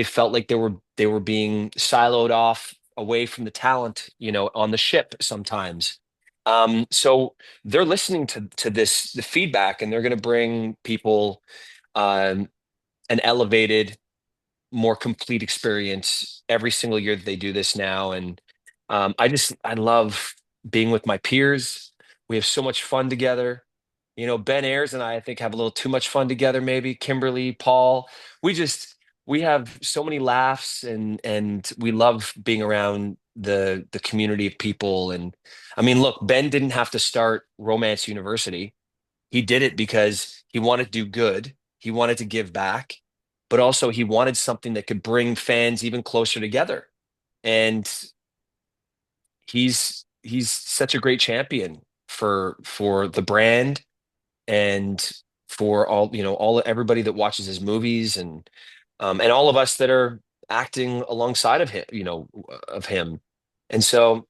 felt like they were being siloed off away from the talent, on the ship sometimes. So they're listening to this the feedback, and they're going to bring people um, an elevated, more complete experience every single year that they do this now. And I love being with my peers. We have so much fun together. Ben Ayers and I think have a little too much fun together, maybe. Kimberly, Paul, we just we have so many laughs, and we love being around the community of people. And I mean, look, Ben didn't have to start Romance University. He did it because he wanted to do good. He wanted to give back, but also he wanted something that could bring fans even closer together. And he's such a great champion for the brand and for all everybody that watches his movies, and all of us that are acting alongside of him. And so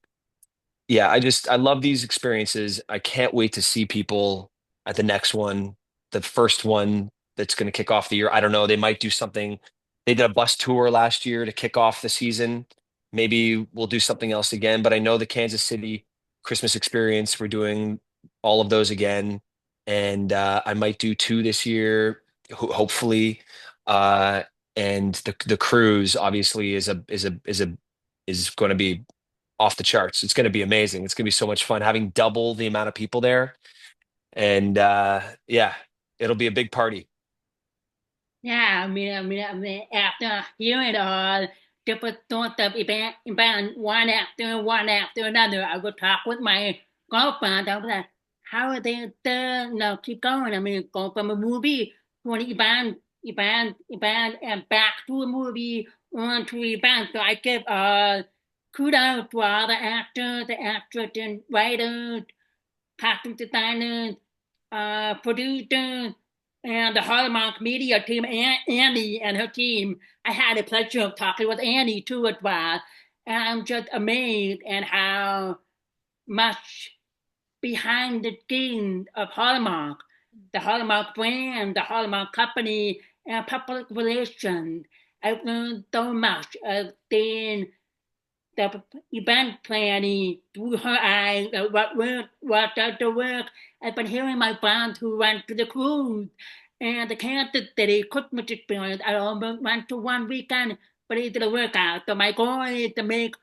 yeah, I love these experiences. I can't wait to see people at the next one, the first one that's going to kick off the year. I don't know. They might do something. They did a bus tour last year to kick off the season. Maybe we'll do something else again. But I know the Kansas City Christmas experience, we're doing all of those again. And I might do two this year, hopefully. Uh, and the cruise obviously is going to be off the charts. It's going to be amazing. It's going to be so much fun having double the amount of people there. And yeah, it'll be a big party. Yeah, I mean, after hearing different thoughts of event one after another, I would talk with my girlfriend. I was like, how are they, keep going? I mean, go from a movie to an event, and back to a movie, on to event. So I give, kudos to all the actors, the actors, and writers, costume designers, producers, and the Hallmark Media team, Annie and her team. I had the pleasure of talking with Annie too as well. And I'm just amazed at how much behind the scenes of Hallmark, the Hallmark brand, the Hallmark company, and public relations. I've learned so much of seeing the event planning through her eyes, what does the work. I've been hearing my friends who went to the cruise and the Kansas City Christmas experience. I almost went to one weekend, but it didn't work out. So my goal is to make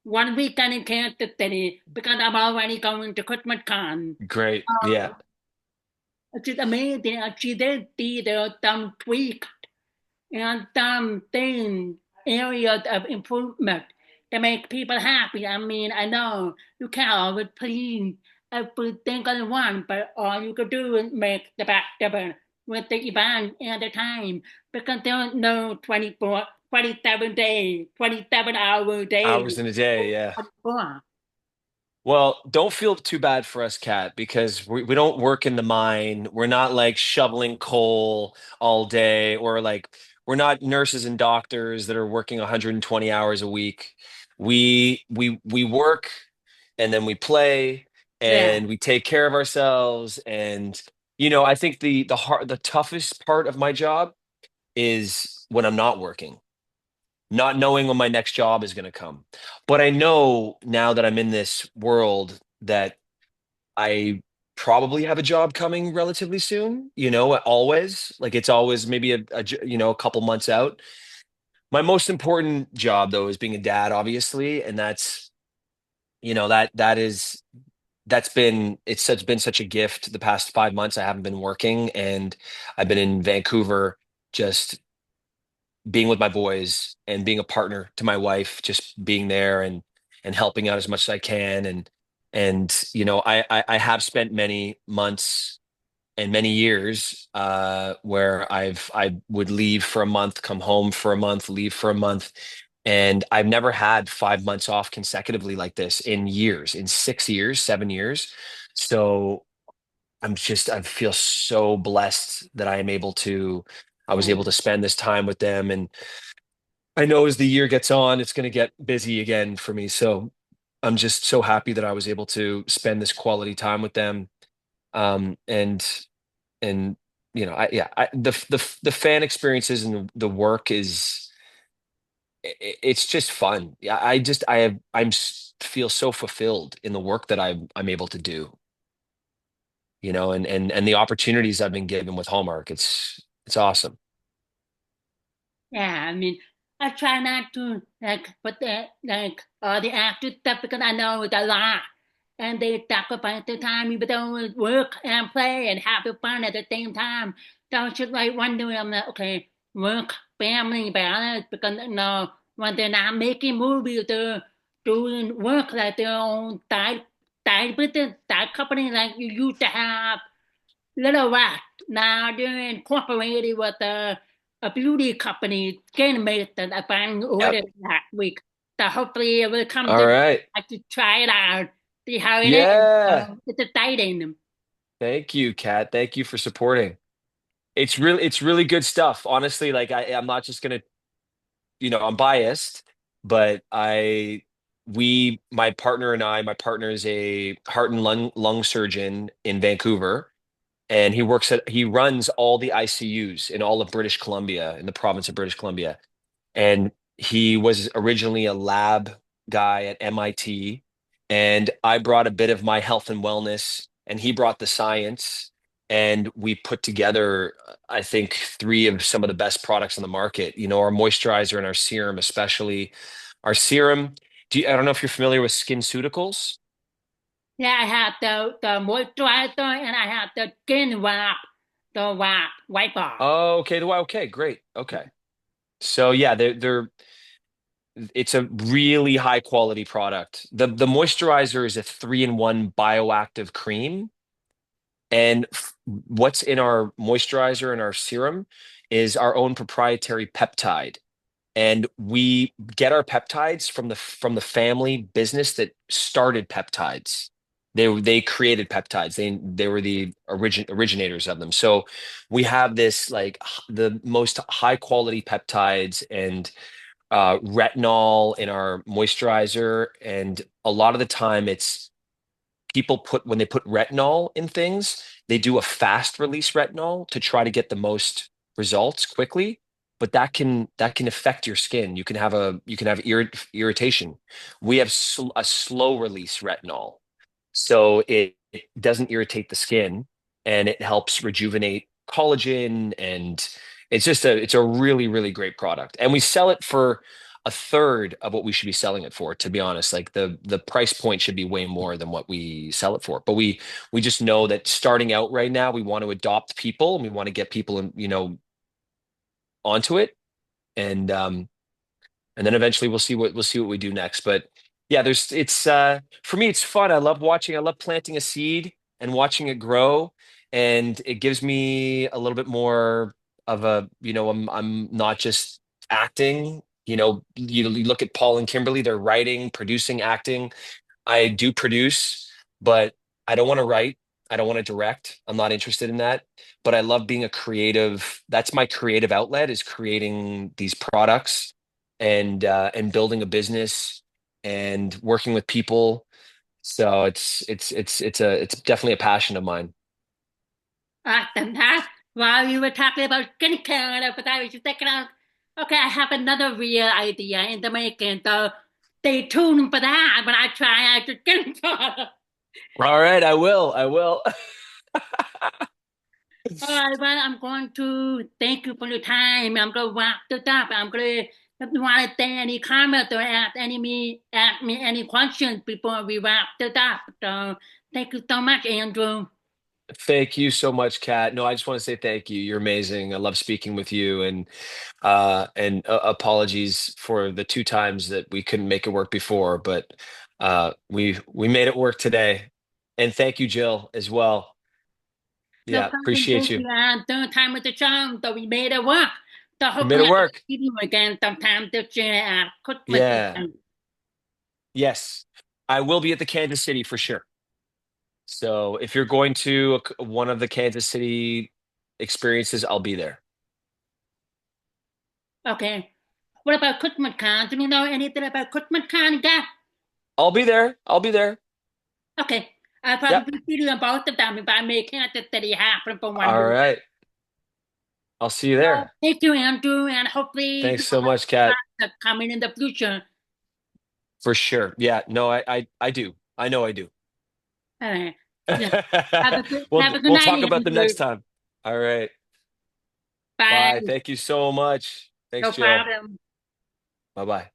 one weekend in Kansas City because I'm already going to Christmas Con. Great. Yeah. It's just amazing. She did see there are some tweaks and some things, areas of improvement to make people happy. I mean, I know you can't always please every single one, but all you can do is make the best of it with the event and the time because there's no 24, 27 days, 27-hour days. Hours in a day. Yeah. 24. Well, don't feel too bad for us, Kat, because we don't work in the mine. We're not like shoveling coal all day, or like we're not nurses and doctors that are working 120 hours a week. We work and then we play Yeah. and we take care of ourselves. And I think the toughest part of my job is when I'm not working, not knowing when my next job is going to come. But I know now that I'm in this world that I probably have a job coming relatively soon, always. Like it's always maybe a couple months out. My most important job though is being a dad, obviously, and that's you know that is it's been such a gift. The past 5 months I haven't been working, and I've been in Vancouver just being with my boys and being a partner to my wife, just being there and helping out as much as I can. And I have spent many months and many years where I would leave for a month, come home for a month, leave for a month. And I've never had 5 months off consecutively like this in years, in 6 years, 7 years. So I feel so blessed that I was able to spend this time with them. And I know as the year gets on, it's going to get busy again for me. So I'm just so happy that I was able to spend this quality time with them. And the fan experiences and the work it's just fun. Yeah, feel so fulfilled in the work that I'm able to do. And the opportunities I've been given with Hallmark. It's awesome. Yeah, I mean, I try not to put the actor stuff because I know it's a lot, and they sacrifice their time even though it's work and play and have fun at the same time. So it's just like wondering, I'm like, okay, work, family balance because when they're not making movies, they're doing work like their own side business, side company like you used to have Little Rat. Now they're incorporated with a beauty company, Skin that I finally Yep. ordered last week. So hopefully it will come All to right. I to try it out, see how it is. Yeah. It's exciting. Thank you, Kat. Thank you for supporting. It's really good stuff. Honestly, like I'm not just gonna, I'm biased, but my partner and my partner is a heart and lung surgeon in Vancouver, and he runs all the ICUs in all of British Columbia, in the province of British Columbia. And he was originally a lab guy at MIT, and I brought a bit of my health and wellness, and he brought the science, and we put together, I think, three of some of the best products on the market. Our moisturizer and our serum, especially our serum. I don't know if you're familiar with SkinCeuticals. Yeah, I have the moisturizer and I have the skin wrap. the white bar. Oh, okay. Okay, great. Okay. So yeah, they're it's a really high quality product. The moisturizer is a 3-in-1 bioactive cream. And what's in our moisturizer and our serum is our own proprietary peptide. And we get our peptides from the family business that started peptides. They created peptides. They were the originators of them. So we have this like the most high quality peptides and retinol in our moisturizer. And a lot of the time it's people put when they put retinol in things, they do a fast release retinol to try to get the most results quickly, but that can affect your skin. You can have irritation. We have a slow release retinol, so it doesn't irritate the skin and it helps rejuvenate collagen, and it's a really really great product. And we sell it for a third of what we should be selling it for, to be honest. Like the price point should be way more than what we sell it for. But we just know that starting out right now, we want to adopt people and we want to get people in, onto it. And and then eventually we'll see what we do next. But yeah, there's it's for me it's fun. I love planting a seed and watching it grow, and it gives me a little bit more of a, I'm not just acting. You look at Paul and Kimberly, they're writing, producing, acting. I do produce, but I don't want to write. I don't want to direct. I'm not interested in that. But I love being a creative. That's my creative outlet, is creating these products and building a business and working with people. So it's definitely a passion of mine. And that while you were talking about skincare, but I was just thinking of, okay, I have another real idea in the making, so stay tuned for that when I try out the skincare. All right, I will. I will. All right, well, I'm going to thank you for your time. I'm going to wrap this up. I'm going to, if you want to say any comments or ask me any questions before we wrap this up. So thank you so much, Andrew. Thank you so much, Kat. No, I just want to say thank you. You're amazing. I love speaking with you, and apologies for the two times that we couldn't make it work before, but we made it work today. And thank you, Jill, as well. No Yeah, problem. appreciate Thank you. you. Third time with the charm, so we made it work. So We made hopefully it I will work. see you again sometime this year at Christmas Yeah. time. Yes. I will be at the Kansas City for sure. So if you're going to one of the Kansas City experiences, I'll be there. Okay. What about Christmas cards? Do you know anything about Christmas cards, guys? I'll be there. I'll be there. Okay. I'll Yep. probably see you on both of them if I make Kansas City happen for one All week. right. I'll see you there. Thank you, Andrew, and hopefully Thanks you so much, have Kat. are coming in the future. For sure. Yeah, no, I do. I know I do. All right. Yeah. We'll Have a good we'll night, talk about the next Andrew. time. All right. Bye. Bye. Thank you so much. Thanks, No Jill. problem. Bye bye.